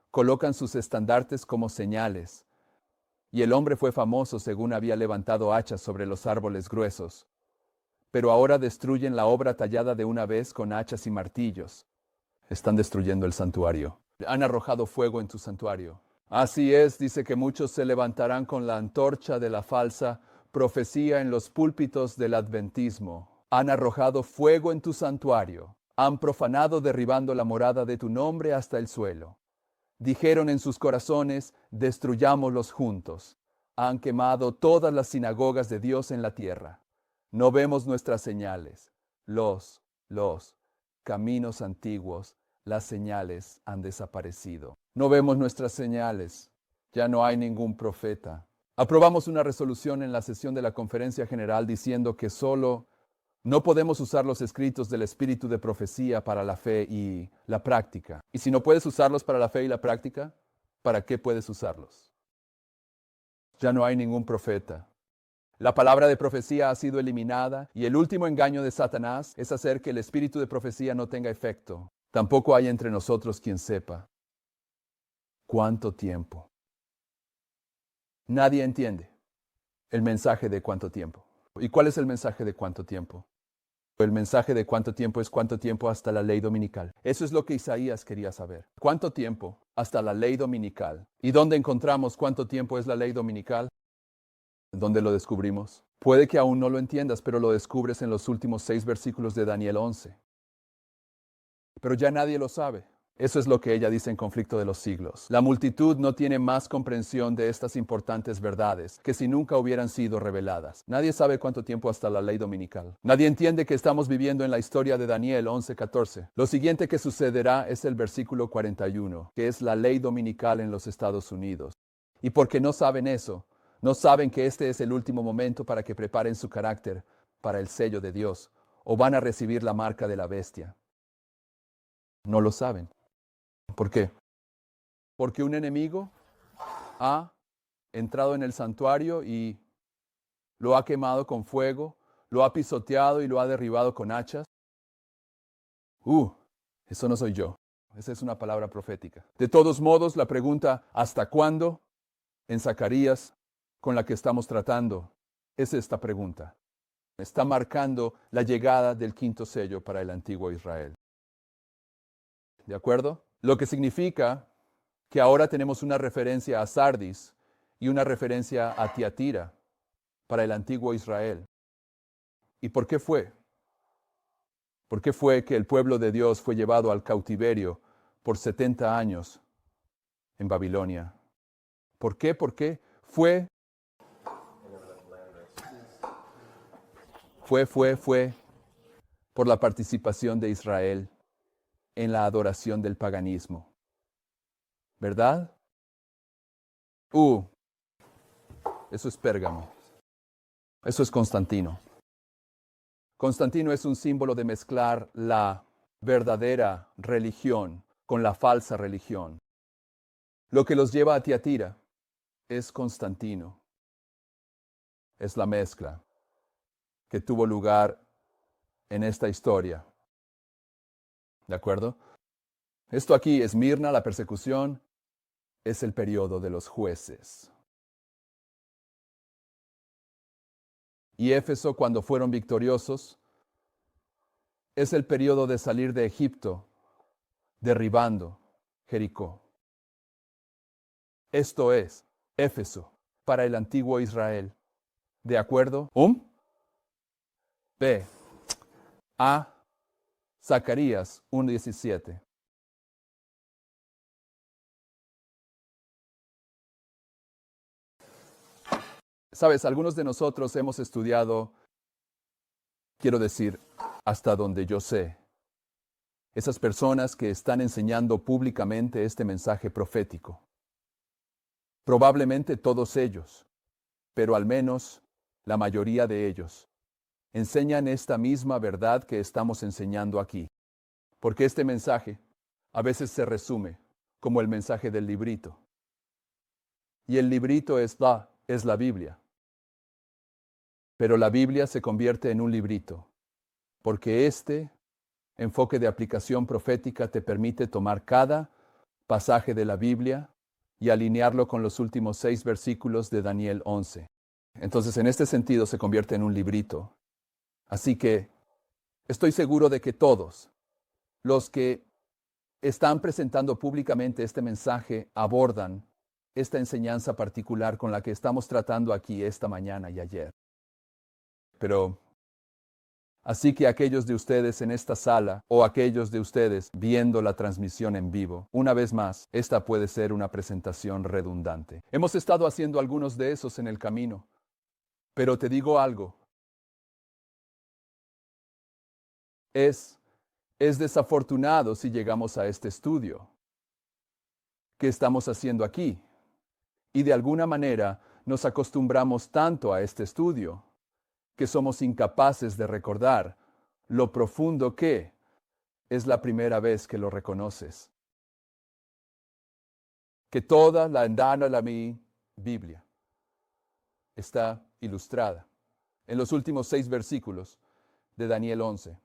colocan sus estandartes como señales. Y el hombre fue famoso según había levantado hachas sobre los árboles gruesos. Pero ahora destruyen la obra tallada de una vez con hachas y martillos. Están destruyendo el santuario. Han arrojado fuego en tu santuario. Así es, dice que muchos se levantarán con la antorcha de la falsa profecía en los púlpitos del adventismo. Han arrojado fuego en tu santuario. Han profanado derribando la morada de tu nombre hasta el suelo. Dijeron en sus corazones, destruyámoslos juntos. Han quemado todas las sinagogas de Dios en la tierra. No vemos nuestras señales. Los caminos antiguos, las señales han desaparecido. No vemos nuestras señales. Ya no hay ningún profeta. Aprobamos una resolución en la sesión de la Conferencia General diciendo que solo no podemos usar los escritos del espíritu de profecía para la fe y la práctica. Y si no puedes usarlos para la fe y la práctica, ¿para qué puedes usarlos? Ya no hay ningún profeta. La palabra de profecía ha sido eliminada y el último engaño de Satanás es hacer que el espíritu de profecía no tenga efecto. Tampoco hay entre nosotros quien sepa cuánto tiempo. Nadie entiende el mensaje de cuánto tiempo. ¿Y cuál es el mensaje de cuánto tiempo? El mensaje de cuánto tiempo es cuánto tiempo hasta la ley dominical. Eso es lo que Isaías quería saber. ¿Cuánto tiempo hasta la ley dominical? ¿Y dónde encontramos cuánto tiempo es la ley dominical? ¿Dónde lo descubrimos? Puede que aún no lo entiendas, pero lo descubres en los últimos 6 versículos de Daniel 11. Pero ya nadie lo sabe. Eso es lo que ella dice en Conflicto de los Siglos. La multitud no tiene más comprensión de estas importantes verdades que si nunca hubieran sido reveladas. Nadie sabe cuánto tiempo hasta la ley dominical. Nadie entiende que estamos viviendo en la historia de Daniel 11:14. Lo siguiente que sucederá es el versículo 41, que es la ley dominical en los Estados Unidos. Y porque no saben eso, no saben que este es el último momento para que preparen su carácter para el sello de Dios, o van a recibir la marca de la bestia. No lo saben. ¿Por qué? Porque un enemigo ha entrado en el santuario y lo ha quemado con fuego, lo ha pisoteado y lo ha derribado con hachas. Eso no soy yo. Esa es una palabra profética. De todos modos, la pregunta ¿hasta cuándo? En Zacarías, con la que estamos tratando, es esta pregunta. Está marcando la llegada del quinto sello para el antiguo Israel. ¿De acuerdo? Lo que significa que ahora tenemos una referencia a Sardis y una referencia a Tiatira para el antiguo Israel. ¿Y por qué fue? ¿Por qué fue que el pueblo de Dios fue llevado al cautiverio por 70 años en Babilonia? ¿Por qué? Porque fue por la participación de Israel en la adoración del paganismo. ¿Verdad? Eso es Pérgamo. Eso es Constantino. Constantino es un símbolo de mezclar la verdadera religión con la falsa religión. Lo que los lleva a Tiatira es Constantino. Es la mezcla que tuvo lugar en esta historia. ¿De acuerdo? Esto aquí, Esmirna, la persecución, es el periodo de los jueces. Y Éfeso, cuando fueron victoriosos, es el periodo de salir de Egipto, derribando Jericó. Esto es Éfeso para el antiguo Israel. ¿De acuerdo? B. A. Zacarías 1:17. Sabes, algunos de nosotros hemos estudiado, quiero decir, hasta donde yo sé, esas personas que están enseñando públicamente este mensaje profético. Probablemente todos ellos, pero al menos la mayoría de ellos, enseñan esta misma verdad que estamos enseñando aquí. Porque este mensaje a veces se resume como el mensaje del librito. Y el librito es la Biblia. Pero la Biblia se convierte en un librito, porque este enfoque de aplicación profética te permite tomar cada pasaje de la Biblia y alinearlo con los últimos 6 versículos de Daniel 11. Entonces, en este sentido, se convierte en un librito. Así que estoy seguro de que todos los que están presentando públicamente este mensaje abordan esta enseñanza particular con la que estamos tratando aquí esta mañana y ayer. Pero así que aquellos de ustedes en esta sala o aquellos de ustedes viendo la transmisión en vivo, una vez más, esta puede ser una presentación redundante. Hemos estado haciendo algunos de esos en el camino, pero te digo algo. Es desafortunado si llegamos a este estudio que estamos haciendo aquí y de alguna manera nos acostumbramos tanto a este estudio que somos incapaces de recordar lo profundo que es la primera vez que lo reconoces. Que toda la Biblia está ilustrada en los últimos 6 versículos de Daniel 11.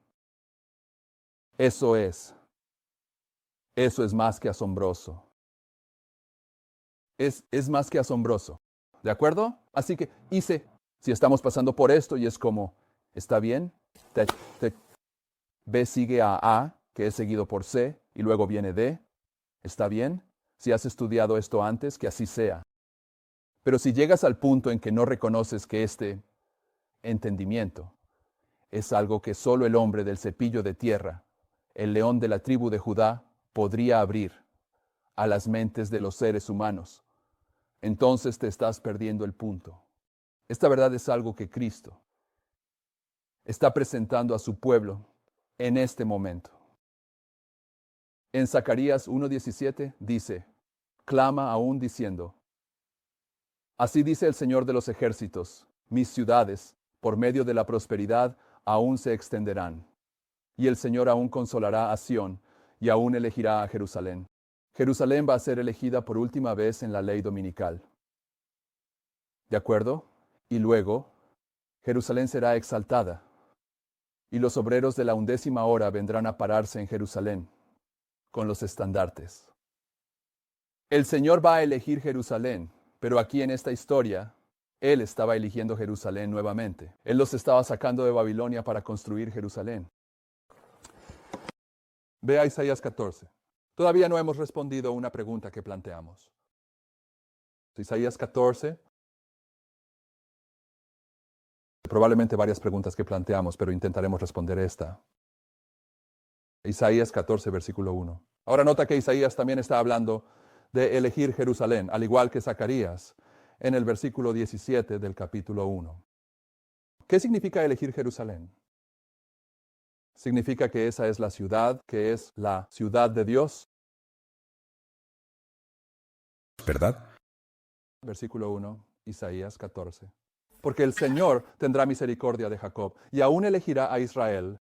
Eso es más que asombroso. Es más que asombroso. ¿De acuerdo? Así que si estamos pasando por esto y es como, ¿está bien? B sigue a, que es seguido por C, y luego viene D. ¿Está bien? Si has estudiado esto antes, que así sea. Pero si llegas al punto en que no reconoces que este entendimiento es algo que solo el hombre del cepillo de tierra, el león de la tribu de Judá, podría abrir a las mentes de los seres humanos, entonces te estás perdiendo el punto. Esta verdad es algo que Cristo está presentando a su pueblo en este momento. En Zacarías 1:17 dice, clama aún diciendo, así dice el Señor de los ejércitos, mis ciudades, por medio de la prosperidad, aún se extenderán. Y el Señor aún consolará a Sión, y aún elegirá a Jerusalén. Jerusalén va a ser elegida por última vez en la ley dominical. ¿De acuerdo? Y luego, Jerusalén será exaltada, y los obreros de la 11ª hora vendrán a pararse en Jerusalén, con los estandartes. El Señor va a elegir Jerusalén, pero aquí en esta historia, Él estaba eligiendo Jerusalén nuevamente. Él los estaba sacando de Babilonia para construir Jerusalén. Ve a Isaías 14. Todavía no hemos respondido a una pregunta que planteamos. Isaías 14. Probablemente varias preguntas que planteamos, pero intentaremos responder esta. Isaías 14, versículo 1. Ahora nota que Isaías también está hablando de elegir Jerusalén, al igual que Zacarías, en el versículo 17 del capítulo 1. ¿Qué significa elegir Jerusalén? Significa que esa es la ciudad, que es la ciudad de Dios. ¿Verdad? Versículo 1, Isaías 14. porque el Señor tendrá misericordia de Jacob, y aún elegirá a Israel,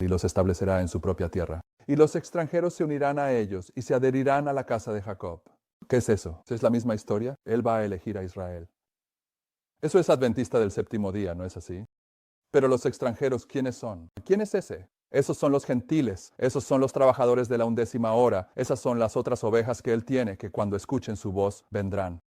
y los establecerá en su propia tierra. Y los extranjeros se unirán a ellos, y se adherirán a la casa de Jacob. ¿Qué es eso? ¿Es la misma historia? Él va a elegir a Israel. Eso es adventista del séptimo día, ¿no es así? Pero los extranjeros, ¿quiénes son? ¿Quién es ese? Esos son los gentiles, esos son los trabajadores de la 11ª hora, esas son las otras ovejas que él tiene, que cuando escuchen su voz vendrán.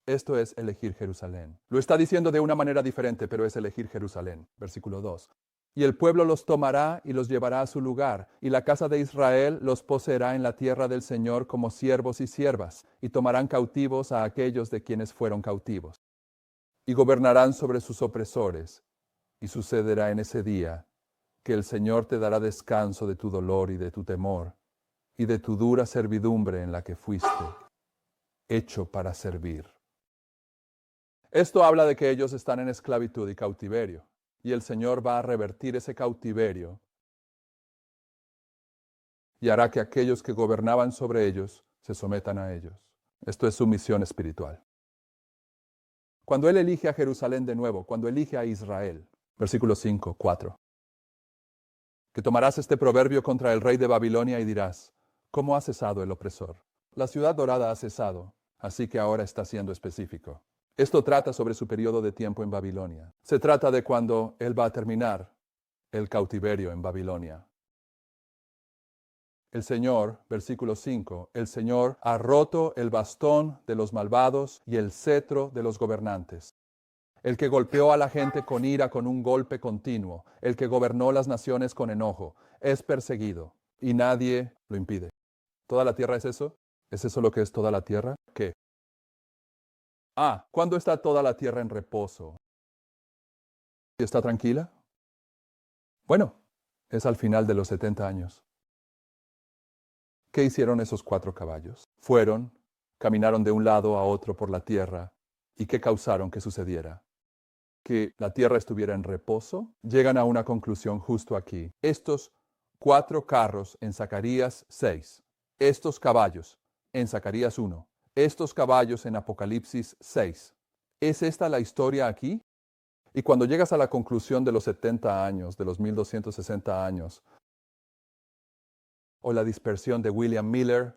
Esto es elegir Jerusalén. Lo está diciendo de una manera diferente, pero es elegir Jerusalén. Versículo 2. Y el pueblo los tomará y los llevará a su lugar, y la casa de Israel los poseerá en la tierra del Señor como siervos y siervas, y tomarán cautivos a aquellos de quienes fueron cautivos. Y gobernarán sobre sus opresores, y sucederá en ese día que el Señor te dará descanso de tu dolor y de tu temor, y de tu dura servidumbre en la que fuiste hecho para servir. Esto habla de que ellos están en esclavitud y cautiverio, y el Señor va a revertir ese cautiverio y hará que aquellos que gobernaban sobre ellos se sometan a ellos. Esto es su misión espiritual. Cuando Él elige a Jerusalén de nuevo, cuando elige a Israel, versículo 5, 4, que tomarás este proverbio contra el rey de Babilonia y dirás, ¿cómo ha cesado el opresor? La ciudad dorada ha cesado, así que ahora está siendo específico. Esto trata sobre su periodo de tiempo en Babilonia. Se trata de cuando Él va a terminar el cautiverio en Babilonia. El Señor, versículo 5, el Señor ha roto el bastón de los malvados y el cetro de los gobernantes. El que golpeó a la gente con ira con un golpe continuo, el que gobernó las naciones con enojo, es perseguido y nadie lo impide. ¿Toda la tierra es eso? ¿Es eso lo que es toda la tierra? ¿Qué? ¿Cuándo está toda la tierra en reposo? ¿Está tranquila? Bueno, es al final de los 70 años. ¿Qué hicieron esos 4 caballos? Fueron, caminaron de un lado a otro por la tierra. ¿Y qué causaron que sucediera? Que la tierra estuviera en reposo. Llegan a una conclusión justo aquí. Estos 4 carros en Zacarías 6. Estos caballos en Zacarías 1. Estos caballos en Apocalipsis 6. ¿Es esta la historia aquí? Y cuando llegas a la conclusión de los 70 años, de los 1260 años, o la dispersión de William Miller,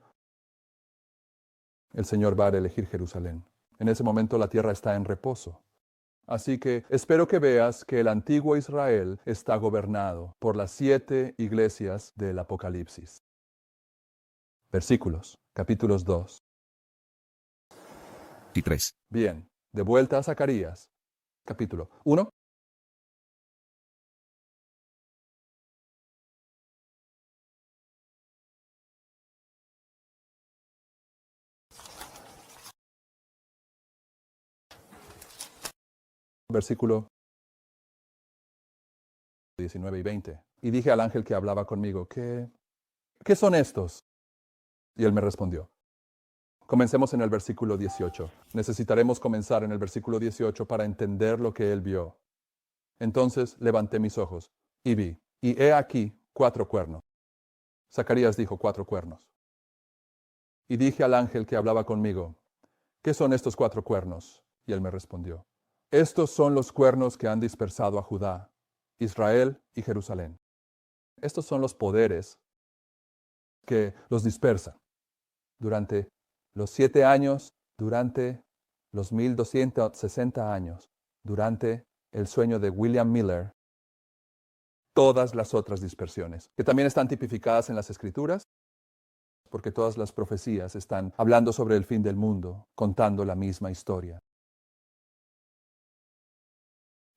el Señor va a elegir Jerusalén. En ese momento la tierra está en reposo. Así que espero que veas que el antiguo Israel está gobernado por las 7 iglesias del Apocalipsis. Versículos, capítulos 2 y 3. Bien, de vuelta a Zacarías, capítulo 1. Versículo 19 y 20. Y dije al ángel que hablaba conmigo, ¿qué son estos? Y él me respondió. Comencemos en el versículo 18. Necesitaremos comenzar en el versículo 18 para entender lo que él vio. Entonces levanté mis ojos y vi, y he aquí 4 cuernos. Zacarías dijo 4 cuernos. Y dije al ángel que hablaba conmigo, ¿qué son estos 4 cuernos? Y él me respondió, estos son los cuernos que han dispersado a Judá, Israel y Jerusalén. Estos son los poderes que los dispersan durante los 7 años, durante los 1260 años, durante el sueño de William Miller, todas las otras dispersiones, que también están tipificadas en las Escrituras, porque todas las profecías están hablando sobre el fin del mundo, contando la misma historia.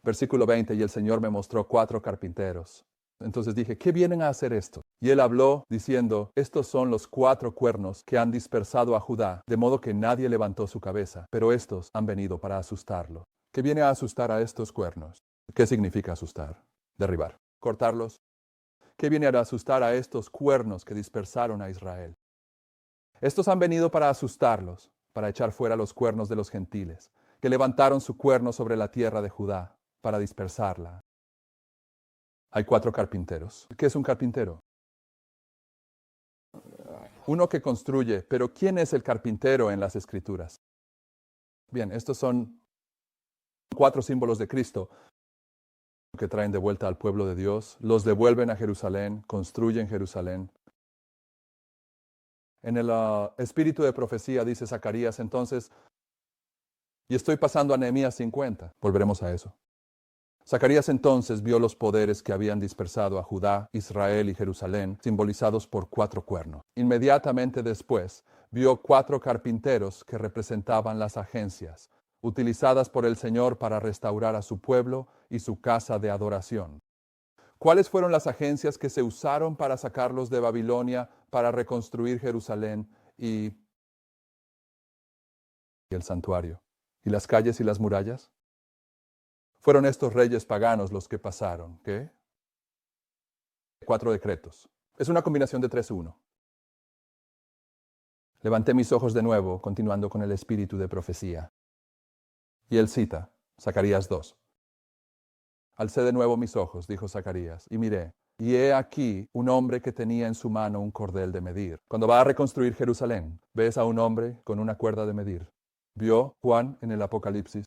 Versículo 20, y el Señor me mostró 4 carpinteros. Entonces dije, ¿qué vienen a hacer esto? Y él habló diciendo, estos son los 4 cuernos que han dispersado a Judá, de modo que nadie levantó su cabeza, pero estos han venido para asustarlo. ¿Qué viene a asustar a estos cuernos? ¿Qué significa asustar? Derribar, cortarlos. ¿Qué viene a asustar a estos cuernos que dispersaron a Israel? Estos han venido para asustarlos, para echar fuera los cuernos de los gentiles, que levantaron su cuerno sobre la tierra de Judá, para dispersarla. Hay 4 carpinteros. ¿Qué es un carpintero? Uno que construye, pero ¿quién es el carpintero en las Escrituras? Bien, estos son 4 símbolos de Cristo que traen de vuelta al pueblo de Dios, los devuelven a Jerusalén, construyen Jerusalén. En el espíritu de profecía dice Zacarías entonces, y estoy pasando a Nehemías 50, volveremos a eso. Zacarías entonces vio los poderes que habían dispersado a Judá, Israel y Jerusalén, simbolizados por 4 cuernos. Inmediatamente después, vio 4 carpinteros que representaban las agencias, utilizadas por el Señor para restaurar a su pueblo y su casa de adoración. ¿Cuáles fueron las agencias que se usaron para sacarlos de Babilonia, para reconstruir Jerusalén y el santuario? ¿Y las calles y las murallas? Fueron estos reyes paganos los que pasaron, ¿qué? 4 decretos. Es una combinación de 3-1. Levanté mis ojos de nuevo, continuando con el espíritu de profecía. Y él cita, Zacarías 2. Alcé de nuevo mis ojos, dijo Zacarías, y miré, y he aquí un hombre que tenía en su mano un cordel de medir. Cuando va a reconstruir Jerusalén, ves a un hombre con una cuerda de medir. Vio Juan en el Apocalipsis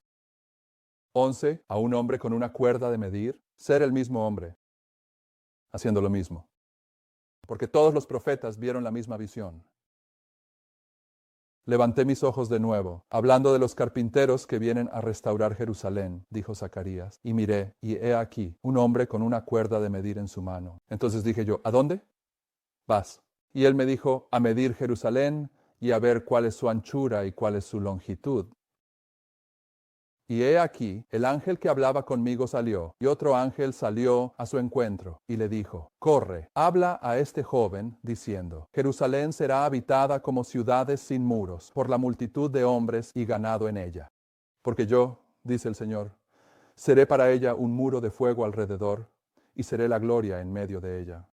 11 a un hombre con una cuerda de medir, ser el mismo hombre, haciendo lo mismo. Porque todos los profetas vieron la misma visión. Levanté mis ojos de nuevo, hablando de los carpinteros que vienen a restaurar Jerusalén, dijo Zacarías, y miré, y he aquí, un hombre con una cuerda de medir en su mano. Entonces dije yo, ¿a dónde vas? Y él me dijo, a medir Jerusalén y a ver cuál es su anchura y cuál es su longitud. Y he aquí, el ángel que hablaba conmigo salió, y otro ángel salió a su encuentro, y le dijo, corre, habla a este joven, diciendo, Jerusalén será habitada como ciudades sin muros, por la multitud de hombres y ganado en ella. Porque yo, dice el Señor, seré para ella un muro de fuego alrededor, y seré la gloria en medio de ella.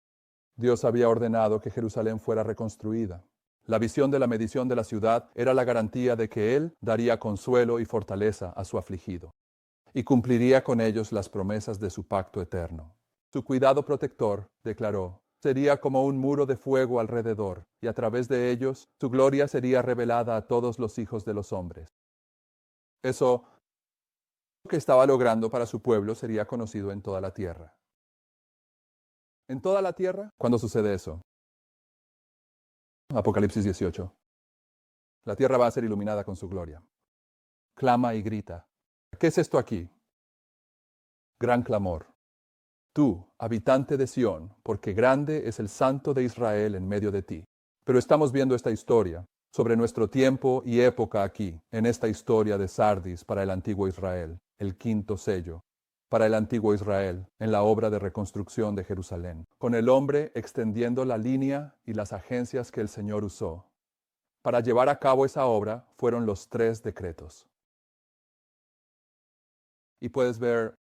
Dios había ordenado que Jerusalén fuera reconstruida. La visión de la medición de la ciudad era la garantía de que Él daría consuelo y fortaleza a su afligido, y cumpliría con ellos las promesas de su pacto eterno. Su cuidado protector, declaró, sería como un muro de fuego alrededor, y a través de ellos su gloria sería revelada a todos los hijos de los hombres. Eso que estaba logrando para su pueblo sería conocido en toda la tierra. ¿En toda la tierra? ¿Cuándo sucede eso? Apocalipsis 18. La tierra va a ser iluminada con su gloria. Clama y grita. ¿Qué es esto aquí? Gran clamor. Tú, habitante de Sión, porque grande es el Santo de Israel en medio de ti. Pero estamos viendo esta historia sobre nuestro tiempo y época aquí, en esta historia de Sardis para el antiguo Israel, el 5º sello, para el antiguo Israel, en la obra de reconstrucción de Jerusalén, con el hombre extendiendo la línea y las agencias que el Señor usó. Para llevar a cabo esa obra fueron los 3 decretos. Y puedes ver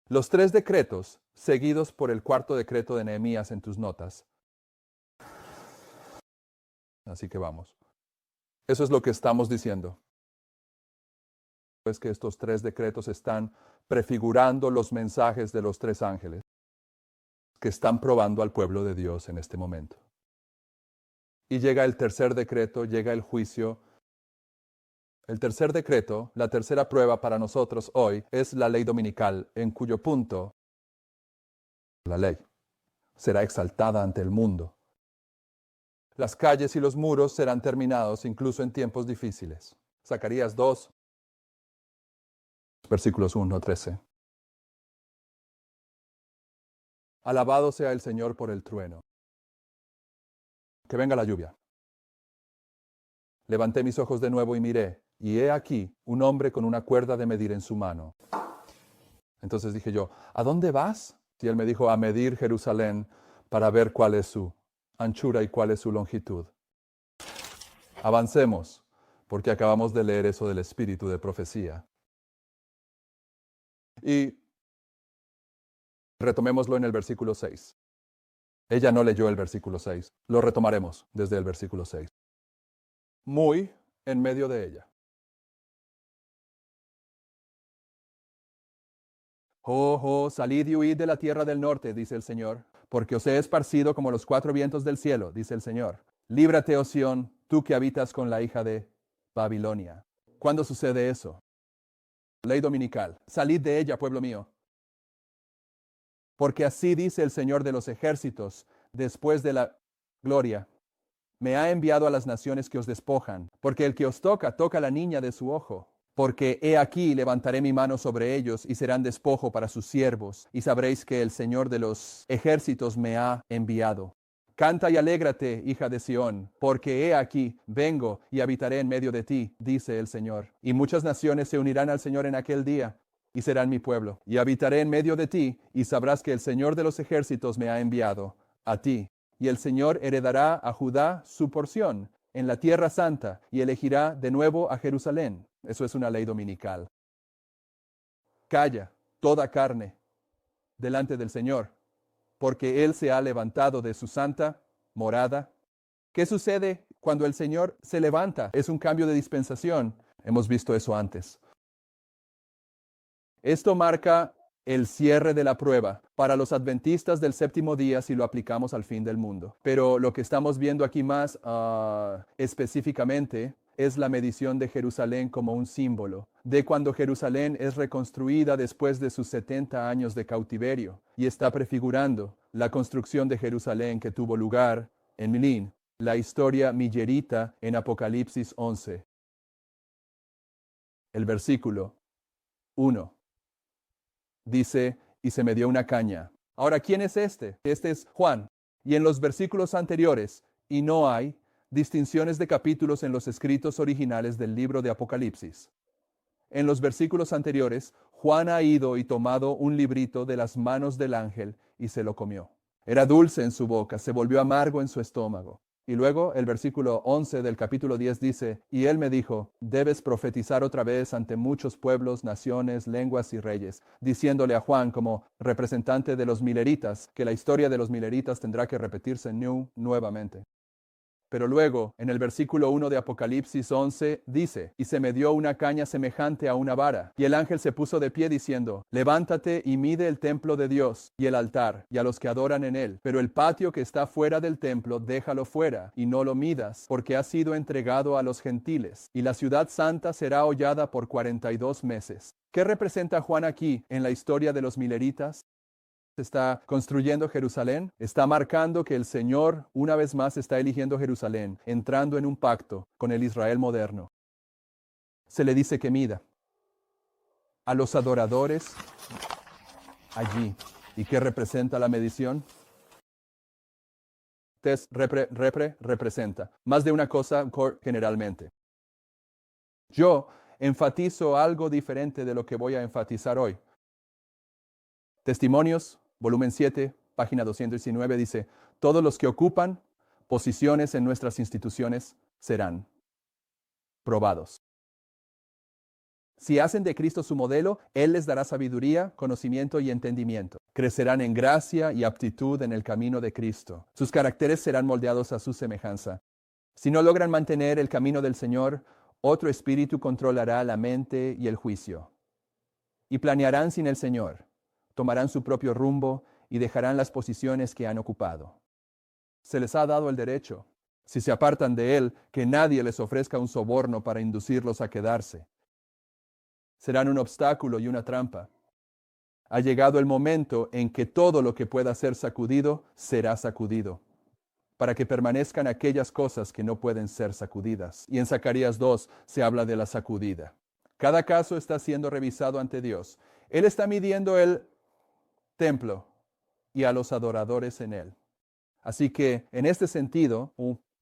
los 3 decretos seguidos por el 4º decreto de Nehemías en tus notas. Así que vamos. Eso es lo que estamos diciendo. Es que estos 3 decretos están prefigurando los mensajes de los 3 ángeles que están probando al pueblo de Dios en este momento. Y llega el 3er decreto, llega el juicio. El 3er decreto, la tercera prueba para nosotros hoy, es la ley dominical, en cuyo punto la ley será exaltada ante el mundo. Las calles y los muros serán terminados incluso en tiempos difíciles. Zacarías 2, versículos 1-13. Alabado sea el Señor por el trueno. Que venga la lluvia. Levanté mis ojos de nuevo y miré, y he aquí un hombre con una cuerda de medir en su mano. Entonces dije yo, ¿a dónde vas? Y él me dijo, a medir Jerusalén para ver cuál es su anchura y cuál es su longitud. Avancemos, porque acabamos de leer eso del espíritu de profecía. Y retomémoslo en el versículo 6. Ella no leyó el versículo 6. Lo retomaremos desde el versículo 6. Muy en medio de ella. Oh, oh, salid y huid de la tierra del norte, dice el Señor, porque os he esparcido como los 4 vientos del cielo, dice el Señor. Líbrate, oh Sión, tú que habitas con la hija de Babilonia. ¿Cuándo sucede eso? Ley dominical. Salid de ella, pueblo mío. Porque así dice el Señor de los ejércitos, después de la gloria. Me ha enviado a las naciones que os despojan, porque el que os toca, toca la niña de su ojo. Porque he aquí levantaré mi mano sobre ellos y serán despojo para sus siervos, y sabréis que el Señor de los ejércitos me ha enviado. Canta y alégrate, hija de Sión, porque he aquí, vengo y habitaré en medio de ti, dice el Señor. Y muchas naciones se unirán al Señor en aquel día, y serán mi pueblo. Y habitaré en medio de ti, y sabrás que el Señor de los ejércitos me ha enviado a ti. Y el Señor heredará a Judá su porción en la tierra santa, y elegirá de nuevo a Jerusalén. Eso es una ley dominical. Calla toda carne delante del Señor, porque Él se ha levantado de su santa morada. ¿Qué sucede cuando el Señor se levanta? Es un cambio de dispensación. Hemos visto eso antes. Esto marca el cierre de la prueba para los adventistas del séptimo día si lo aplicamos al fin del mundo. Pero lo que estamos viendo aquí más específicamente es la medición de Jerusalén como un símbolo de cuando Jerusalén es reconstruida después de sus 70 años de cautiverio y está prefigurando la construcción de Jerusalén que tuvo lugar en Milín, la historia millerita en Apocalipsis 11. El versículo 1 dice, y se me dio una caña. Ahora, ¿quién es este? Este es Juan. Y en los versículos anteriores, y no hay distinciones de capítulos en los escritos originales del libro de Apocalipsis. En los versículos anteriores, Juan ha ido y tomado un librito de las manos del ángel y se lo comió. Era dulce en su boca, se volvió amargo en su estómago. Y luego el versículo 11 del capítulo 10 dice, y él me dijo, debes profetizar otra vez ante muchos pueblos, naciones, lenguas y reyes, diciéndole a Juan como representante de los mileritas, que la historia de los mileritas tendrá que repetirse nuevamente. Pero luego, en el versículo 1 de Apocalipsis 11, dice, y se me dio una caña semejante a una vara, y el ángel se puso de pie diciendo, levántate y mide el templo de Dios, y el altar, y a los que adoran en él, pero el patio que está fuera del templo, déjalo fuera, y no lo midas, porque ha sido entregado a los gentiles, y la ciudad santa será hollada por 42 meses. ¿Qué representa Juan aquí en la historia de los mileritas? Está construyendo Jerusalén, está marcando que el Señor una vez más está eligiendo Jerusalén, entrando en un pacto con el Israel moderno. Se le dice que mida a los adoradores allí. ¿Y qué representa la medición? Representa más de una cosa generalmente. Yo enfatizo algo diferente de lo que voy a enfatizar hoy. Testimonios, volumen 7, página 219, dice, todos los que ocupan posiciones en nuestras instituciones serán probados. Si hacen de Cristo su modelo, Él les dará sabiduría, conocimiento y entendimiento. Crecerán en gracia y aptitud en el camino de Cristo. Sus caracteres serán moldeados a su semejanza. Si no logran mantener el camino del Señor, otro espíritu controlará la mente y el juicio. Y planearán sin el Señor. Tomarán su propio rumbo y dejarán las posiciones que han ocupado. Se les ha dado el derecho, si se apartan de Él, que nadie les ofrezca un soborno para inducirlos a quedarse. Serán un obstáculo y una trampa. Ha llegado el momento en que todo lo que pueda ser sacudido será sacudido, para que permanezcan aquellas cosas que no pueden ser sacudidas. Y en Zacarías 2 se habla de la sacudida. Cada caso está siendo revisado ante Dios. Él está midiendo el templo y a los adoradores en él. Así que, en este sentido,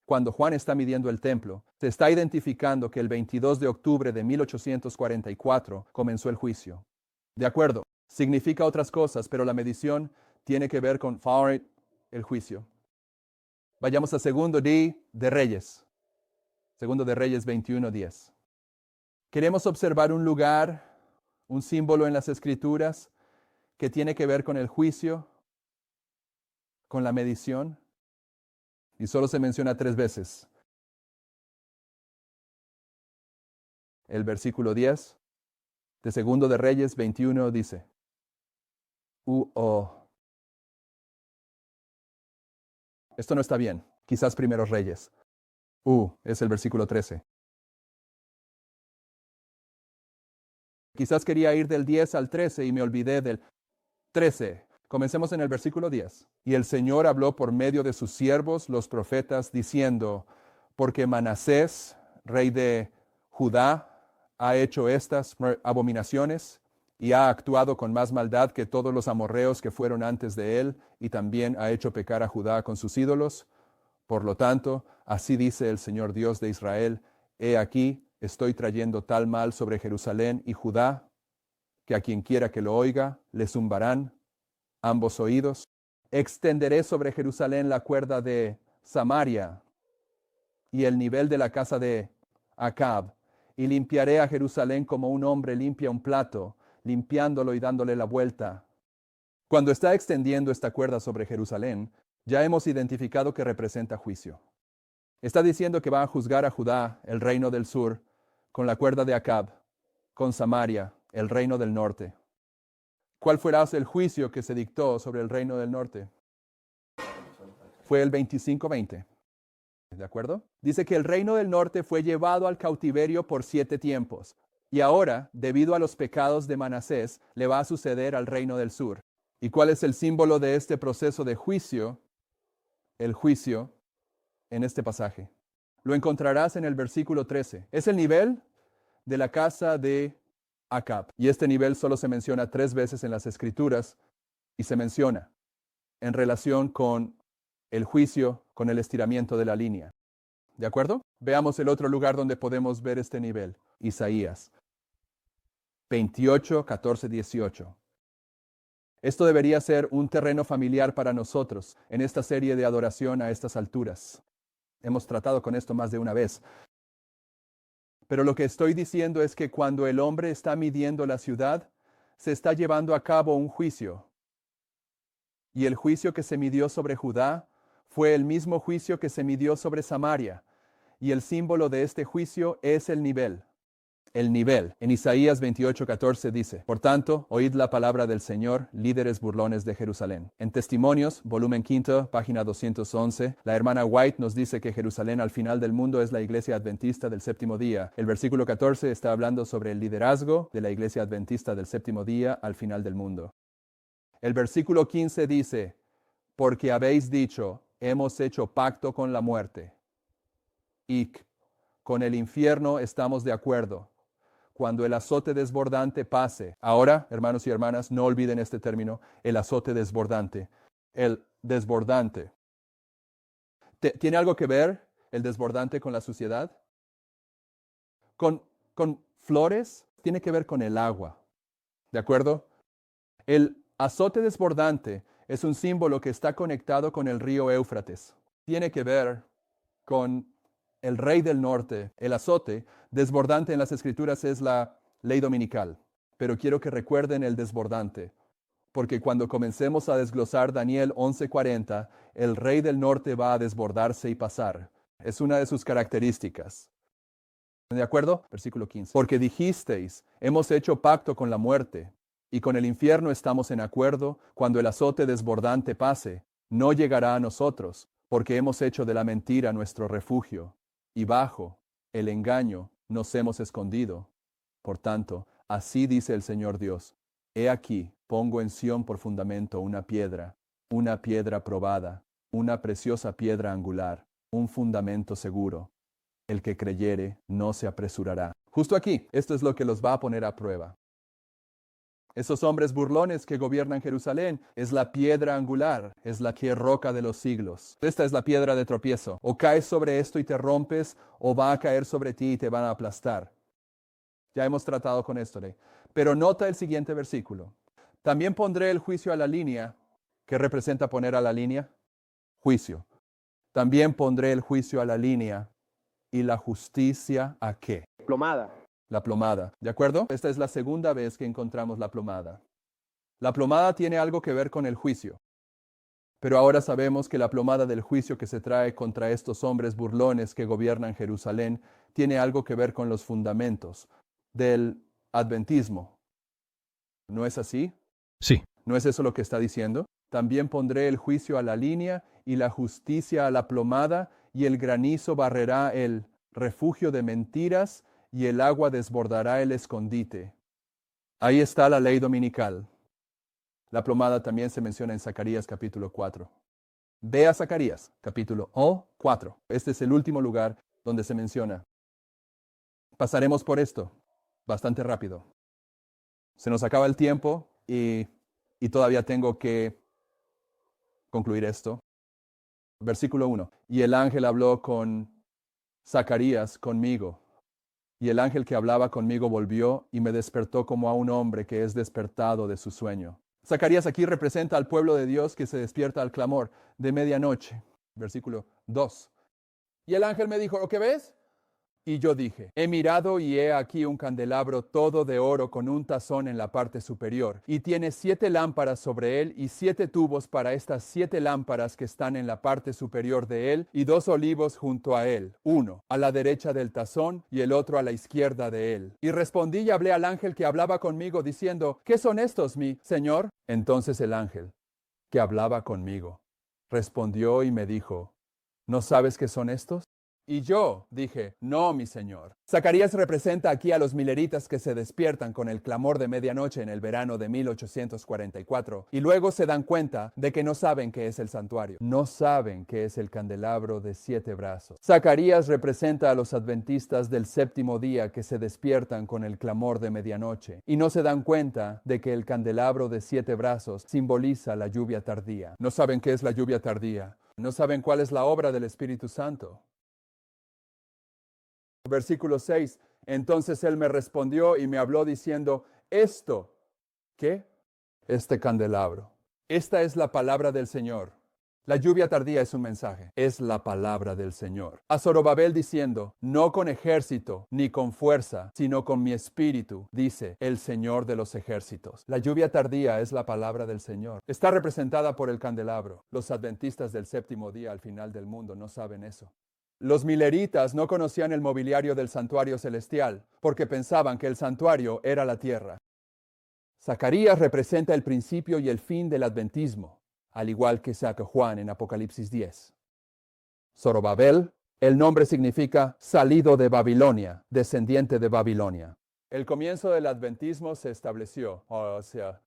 cuando Juan está midiendo el templo, se está identificando que el 22 de octubre de 1844 comenzó el juicio. De acuerdo, significa otras cosas, pero la medición tiene que ver con el juicio. Vayamos a Segundo de Reyes. Segundo de Reyes 21:10. Queremos observar un lugar, un símbolo en las Escrituras que tiene que ver con el juicio, con la medición, y solo se menciona 3 veces. El versículo 10 de Segundo de Reyes 21 dice, Esto no está bien, quizás Primeros Reyes. Es el versículo 13. Quizás quería ir del 10 al 13 y me olvidé del 13. Comencemos en el versículo 10. Y el Señor habló por medio de sus siervos, los profetas, diciendo, porque Manasés, rey de Judá, ha hecho estas abominaciones y ha actuado con más maldad que todos los amorreos que fueron antes de él, y también ha hecho pecar a Judá con sus ídolos. Por lo tanto, así dice el Señor Dios de Israel, he aquí, estoy trayendo tal mal sobre Jerusalén y Judá, que a quien quiera que lo oiga, le zumbarán ambos oídos. Extenderé sobre Jerusalén la cuerda de Samaria y el nivel de la casa de Acab, y limpiaré a Jerusalén como un hombre limpia un plato, limpiándolo y dándole la vuelta. Cuando está extendiendo esta cuerda sobre Jerusalén, ya hemos identificado que representa juicio. Está diciendo que va a juzgar a Judá, el reino del sur, con la cuerda de Acab, con Samaria, el reino del norte. ¿Cuál fuera el juicio que se dictó sobre el reino del norte? Fue el 25-20. ¿De acuerdo? Dice que el reino del norte fue llevado al cautiverio por 7 tiempos. Y ahora, debido a los pecados de Manasés, le va a suceder al reino del sur. ¿Y cuál es el símbolo de este proceso de juicio? El juicio en este pasaje. Lo encontrarás en el versículo 13. Es el nivel de la casa de Acab. Y este nivel solo se menciona 3 veces en las Escrituras y se menciona en relación con el juicio, con el estiramiento de la línea. ¿De acuerdo? Veamos el otro lugar donde podemos ver este nivel. Isaías 28, 14, 18. Esto debería ser un terreno familiar para nosotros en esta serie de adoración a estas alturas. Hemos tratado con esto más de una vez. Pero lo que estoy diciendo es que cuando el hombre está midiendo la ciudad, se está llevando a cabo un juicio. Y el juicio que se midió sobre Judá fue el mismo juicio que se midió sobre Samaria. Y el símbolo de este juicio es el nivel. El nivel. En Isaías 28:14 dice, por tanto, oíd la palabra del Señor, líderes burlones de Jerusalén. En Testimonios, volumen 5, página 211, la hermana White nos dice que Jerusalén al final del mundo es la iglesia adventista del séptimo día. El versículo 14 está hablando sobre el liderazgo de la iglesia adventista del séptimo día al final del mundo. El versículo 15 dice, porque habéis dicho, hemos hecho pacto con la muerte. Y con el infierno estamos de acuerdo. Cuando el azote desbordante pase. Ahora, hermanos y hermanas, no olviden este término, el azote desbordante. El desbordante. ¿Tiene algo que ver el desbordante con la suciedad? Con flores, tiene que ver con el agua. ¿De acuerdo? El azote desbordante es un símbolo que está conectado con el río Éufrates. Tiene que ver con el rey del norte. El azote desbordante en las Escrituras es la ley dominical. Pero quiero que recuerden el desbordante, porque cuando comencemos a desglosar Daniel 11:40, el rey del norte va a desbordarse y pasar. Es una de sus características. ¿De acuerdo? Versículo 15. Porque dijisteis, hemos hecho pacto con la muerte, y con el infierno estamos en acuerdo, cuando el azote desbordante pase, no llegará a nosotros, porque hemos hecho de la mentira nuestro refugio, y bajo el engaño nos hemos escondido. Por tanto, así dice el Señor Dios, he aquí, pongo en Sión por fundamento una piedra probada, una preciosa piedra angular, un fundamento seguro. El que creyere no se apresurará. Justo aquí, esto es lo que los va a poner a prueba. Esos hombres burlones que gobiernan Jerusalén es la piedra angular, es la que es roca de los siglos. Esta es la piedra de tropiezo. O caes sobre esto y te rompes, o va a caer sobre ti y te van a aplastar. Ya hemos tratado con esto. Pero nota el siguiente versículo. También pondré el juicio a la línea. ¿Qué representa poner a la línea? Juicio. También pondré el juicio a la línea. ¿Y la justicia a qué? Plomada. La plomada. ¿De acuerdo? Esta es la segunda vez que encontramos la plomada. La plomada tiene algo que ver con el juicio. Pero ahora sabemos que la plomada del juicio que se trae contra estos hombres burlones que gobiernan Jerusalén tiene algo que ver con los fundamentos del adventismo. ¿No es así? Sí. ¿No es eso lo que está diciendo? También pondré el juicio a la línea y la justicia a la plomada, y el granizo barrerá el refugio de mentiras, y el agua desbordará el escondite. Ahí está la ley dominical. La plomada también se menciona en Zacarías capítulo 4. Ve a Zacarías capítulo 4. Este es el último lugar donde se menciona. Pasaremos por esto bastante rápido. Se nos acaba el tiempo y todavía tengo que concluir esto. Versículo 1. Y el ángel habló con Zacarías conmigo. Y el ángel que hablaba conmigo volvió y me despertó como a un hombre que es despertado de su sueño. Zacarías aquí representa al pueblo de Dios que se despierta al clamor de medianoche. Versículo 2. Y el ángel me dijo, ¿qué ves? Y yo dije, he mirado y he aquí un candelabro todo de oro con un tazón en la parte superior, y tiene 7 lámparas sobre él y 7 tubos para estas 7 lámparas que están en la parte superior de él, y 2 olivos junto a él, uno a la derecha del tazón y el otro a la izquierda de él. Y respondí y hablé al ángel que hablaba conmigo, diciendo, ¿qué son estos, mi señor? Entonces el ángel que hablaba conmigo respondió y me dijo, ¿no sabes qué son estos? Y yo dije, no, mi señor. Zacarías representa aquí a los mileritas que se despiertan con el clamor de medianoche en el verano de 1844 y luego se dan cuenta de que no saben qué es el santuario. No saben qué es el candelabro de 7 brazos. Zacarías representa a los adventistas del séptimo día que se despiertan con el clamor de medianoche y no se dan cuenta de que el candelabro de 7 brazos simboliza la lluvia tardía. No saben qué es la lluvia tardía. No saben cuál es la obra del Espíritu Santo. Versículo 6. Entonces él me respondió y me habló diciendo, esto, ¿qué? Este candelabro. Esta es la palabra del Señor. La lluvia tardía es un mensaje. Es la palabra del Señor. A Zorobabel diciendo, no con ejército ni con fuerza, sino con mi espíritu, dice el Señor de los ejércitos. La lluvia tardía es la palabra del Señor. Está representada por el candelabro. Los adventistas del séptimo día al final del mundo no saben eso. Los mileritas no conocían el mobiliario del santuario celestial porque pensaban que el santuario era la tierra. Zacarías representa el principio y el fin del adventismo, al igual que saca Juan en Apocalipsis 10. Zorobabel, el nombre significa salido de Babilonia, descendiente de Babilonia. El comienzo del adventismo se estableció,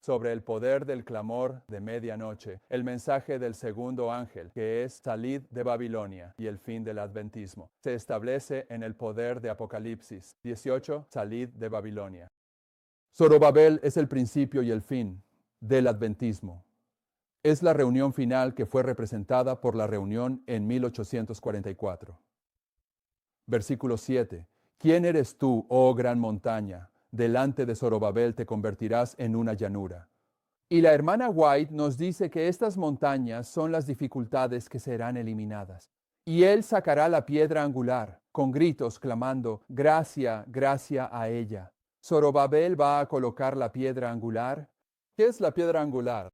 sobre el poder del clamor de medianoche, el mensaje del segundo ángel, que es salid de Babilonia, y el fin del adventismo. Se establece en el poder de Apocalipsis 18, salid de Babilonia. Zorobabel es el principio y el fin del adventismo. Es la reunión final que fue representada por la reunión en 1844. Versículo 7. ¿Quién eres tú, oh gran montaña? Delante de Zorobabel te convertirás en una llanura. Y la hermana White nos dice que estas montañas son las dificultades que serán eliminadas. Y él sacará la piedra angular, con gritos clamando, gracia, gracia a ella. Zorobabel va a colocar la piedra angular. ¿Qué es la piedra angular?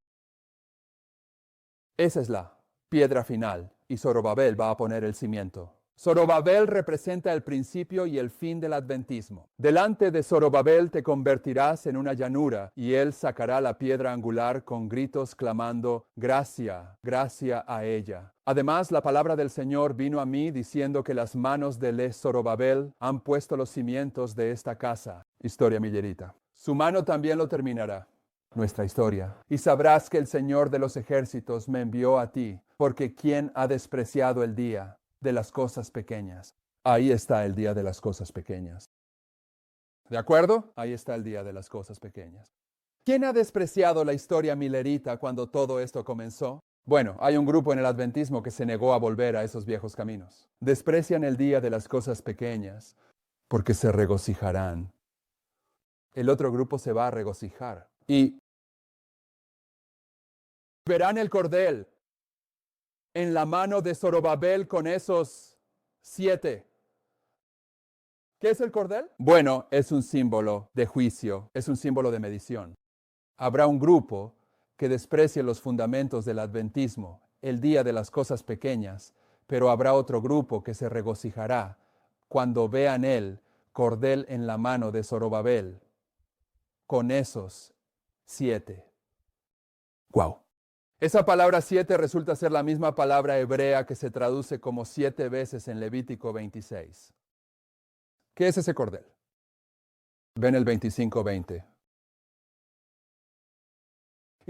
Esa es la piedra final, y Zorobabel va a poner el cimiento. Zorobabel representa el principio y el fin del adventismo. Delante de Zorobabel te convertirás en una llanura, y él sacará la piedra angular con gritos clamando, gracia, gracia a ella. Además, la palabra del Señor vino a mí diciendo que las manos de Zorobabel han puesto los cimientos de esta casa. Historia millerita. Su mano también lo terminará. Nuestra historia. Y sabrás que el Señor de los ejércitos me envió a ti, porque ¿quién ha despreciado el día de las cosas pequeñas? Ahí está el día de las cosas pequeñas. ¿De acuerdo? Ahí está el día de las cosas pequeñas. ¿Quién ha despreciado la historia millerita cuando todo esto comenzó? Bueno, hay un grupo en el adventismo que se negó a volver a esos viejos caminos. Desprecian el día de las cosas pequeñas porque se regocijarán. El otro grupo se va a regocijar y verán el cordel en la mano de Zorobabel con esos 7. ¿Qué es el cordel? Bueno, es un símbolo de juicio, es un símbolo de medición. Habrá un grupo que desprecie los fundamentos del adventismo, el día de las cosas pequeñas, pero habrá otro grupo que se regocijará cuando vean el cordel en la mano de Zorobabel con esos 7. ¡Guau! Esa palabra 7 resulta ser la misma palabra hebrea que se traduce como 7 veces en Levítico 26. ¿Qué es ese cordel? Ven el 25:20.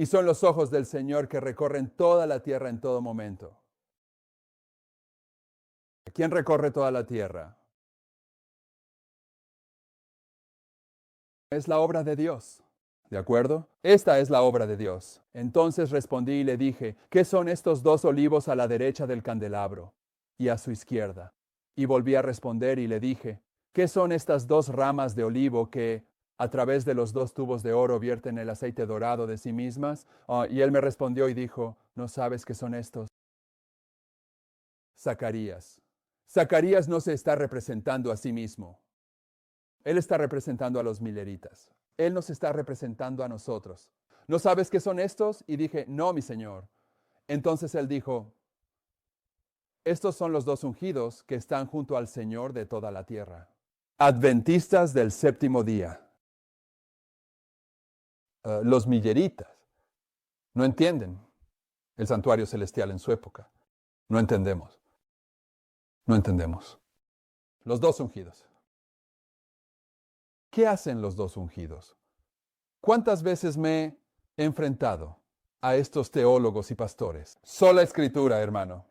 y son los ojos del Señor que recorren toda la tierra en todo momento. ¿Quién recorre toda la tierra? Es la obra de Dios. ¿De acuerdo? Esta es la obra de Dios. Entonces respondí y le dije, ¿qué son estos dos olivos a la derecha del candelabro y a su izquierda? Y volví a responder y le dije, ¿qué son estas dos ramas de olivo que a través de los dos tubos de oro vierten el aceite dorado de sí mismas? Y él me respondió y dijo, ¿no sabes qué son estos? Zacarías. Zacarías no se está representando a sí mismo. Él está representando a los mileritas. Él nos está representando a nosotros. ¿No sabes qué son estos? Y dije, no, mi Señor. Entonces él dijo, estos son los dos ungidos que están junto al Señor de toda la tierra. Adventistas del séptimo día. Los milleritas no entienden el santuario celestial en su época. No entendemos. No entendemos. Los dos ungidos. ¿Qué hacen los dos ungidos? ¿Cuántas veces me he enfrentado a estos teólogos y pastores? Sola escritura, hermano.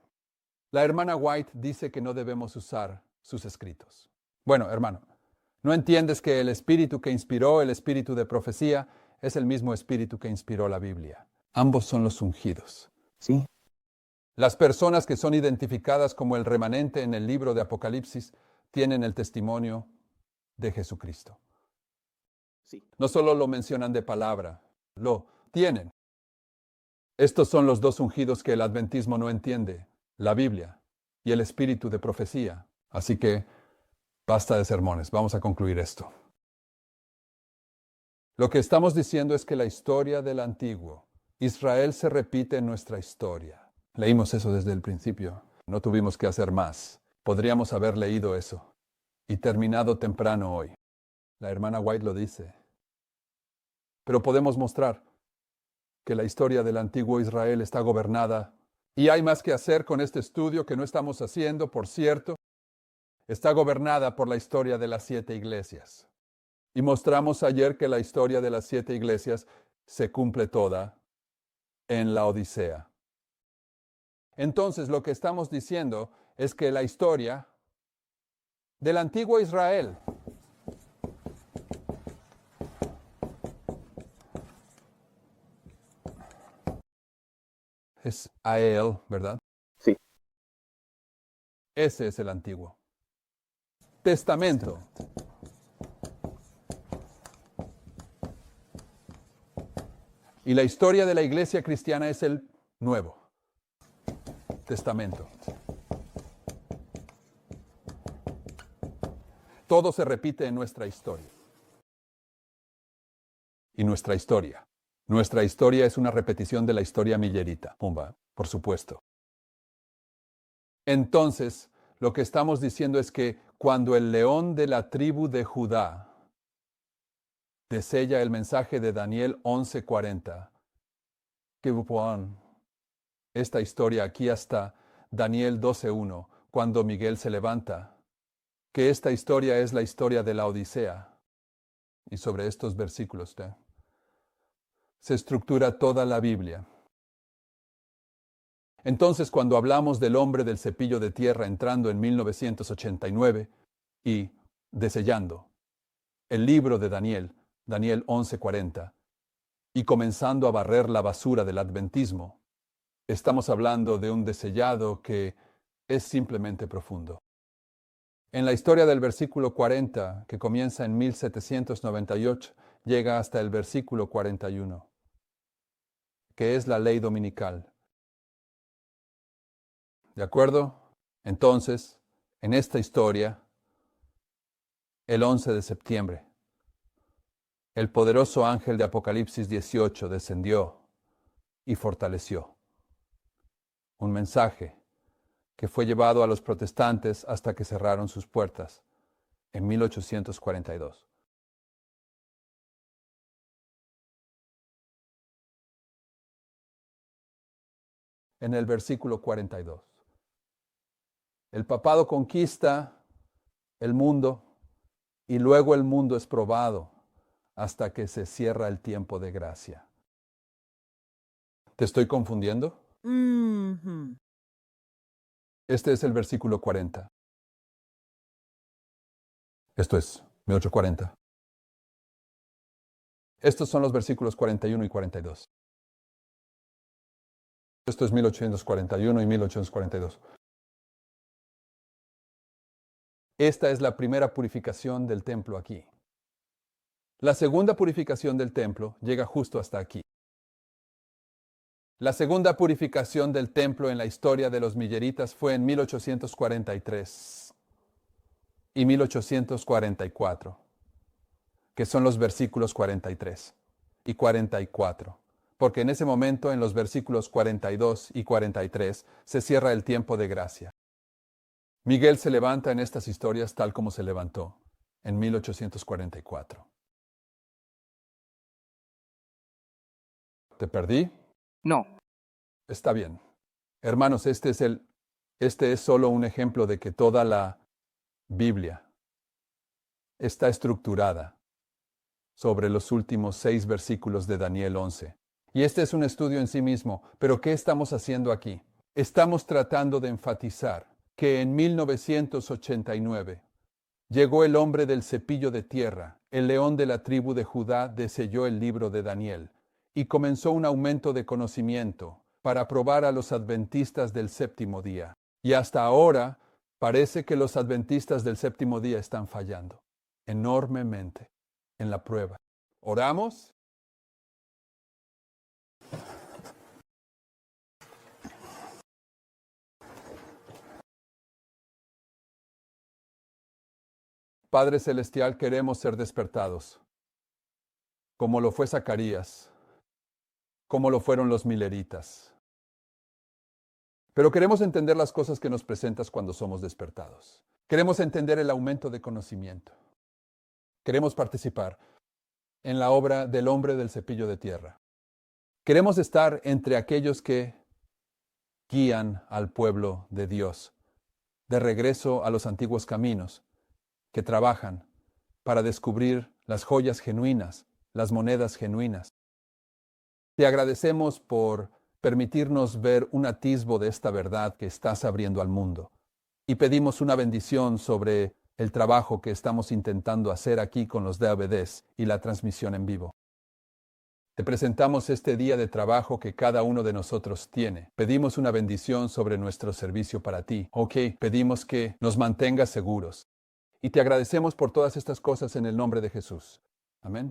La hermana White dice que no debemos usar sus escritos. Bueno, hermano, ¿no entiendes que el espíritu que inspiró el espíritu de profecía es el mismo espíritu que inspiró la Biblia? Ambos son los ungidos. Sí. Las personas que son identificadas como el remanente en el libro de Apocalipsis tienen el testimonio de Jesucristo. Sí. No solo lo mencionan de palabra, lo tienen. Estos son los dos ungidos que el adventismo no entiende, la Biblia y el espíritu de profecía. Así que basta de sermones, vamos a concluir esto. Lo que estamos diciendo es que la historia del antiguo Israel se repite en nuestra historia. Leímos eso desde el principio. No tuvimos que hacer más. Podríamos haber leído eso y terminado temprano hoy. La hermana White lo dice. Pero podemos mostrar que la historia del antiguo Israel está gobernada, y hay más que hacer con este estudio que no estamos haciendo, por cierto. Está gobernada por la historia de las 7 iglesias. Y mostramos ayer que la historia de las 7 iglesias se cumple toda en la Odisea. Entonces, lo que estamos diciendo es que la historia del antiguo Israel es a él, ¿verdad? Sí. Ese es el Antiguo Testamento. Y la historia de la iglesia cristiana es el Nuevo Testamento. Todo se repite en nuestra historia. Y nuestra historia. Nuestra historia es una repetición de la historia millerita. Pumba, por supuesto. Entonces, lo que estamos diciendo es que cuando el león de la tribu de Judá desella el mensaje de Daniel 11:40, que esta historia aquí hasta Daniel 12:1, cuando Miguel se levanta, que esta historia es la historia de la Odisea. Y sobre estos versículos se estructura toda la Biblia. Entonces, cuando hablamos del hombre del cepillo de tierra entrando en 1989 y desellando el libro de Daniel, Daniel 11:40, y comenzando a barrer la basura del adventismo, estamos hablando de un desellado que es simplemente profundo. En la historia del versículo 40, que comienza en 1798, llega hasta el versículo 41, que es la ley dominical. ¿De acuerdo? Entonces, en esta historia, el 11 de septiembre, el poderoso ángel de Apocalipsis 18 descendió y fortaleció un mensaje que fue llevado a los protestantes hasta que cerraron sus puertas en 1842. En el versículo 42. El papado conquista el mundo y luego el mundo es probado hasta que se cierra el tiempo de gracia. ¿Te estoy confundiendo? Mhm. Este es el versículo 40. Esto es 1840. Estos son los versículos 41 y 42. Esto es 1841 y 1842. Esta es la primera purificación del templo aquí. La segunda purificación del templo llega justo hasta aquí. La segunda purificación del templo en la historia de los milleritas fue en 1843 y 1844, que son los versículos 43 y 44, porque en ese momento, en los versículos 42 y 43, se cierra el tiempo de gracia. Miguel se levanta en estas historias tal como se levantó en 1844. ¿Te perdí? No. Está bien. Hermanos, este es solo un ejemplo de que toda la Biblia está estructurada sobre los últimos 6 versículos de Daniel 11. Y este es un estudio en sí mismo, pero ¿qué estamos haciendo aquí? Estamos tratando de enfatizar que en 1989 llegó el hombre del cepillo de tierra, el león de la tribu de Judá deselló el libro de Daniel y comenzó un aumento de conocimiento para probar a los adventistas del séptimo día. Y hasta ahora parece que los adventistas del séptimo día están fallando enormemente en la prueba. ¿Oramos? Padre Celestial, queremos ser despertados, como lo fue Zacarías, como lo fueron los mileritas. Pero queremos entender las cosas que nos presentas cuando somos despertados. Queremos entender el aumento de conocimiento. Queremos participar en la obra del hombre del cepillo de tierra. Queremos estar entre aquellos que guían al pueblo de Dios de regreso a los antiguos caminos, que trabajan para descubrir las joyas genuinas, las monedas genuinas. Te agradecemos por permitirnos ver un atisbo de esta verdad que estás abriendo al mundo. Y pedimos una bendición sobre el trabajo que estamos intentando hacer aquí con los DVDs y la transmisión en vivo. Te presentamos este día de trabajo que cada uno de nosotros tiene. Pedimos una bendición sobre nuestro servicio para ti. Pedimos que nos mantengas seguros. Y te agradecemos por todas estas cosas en el nombre de Jesús. Amén.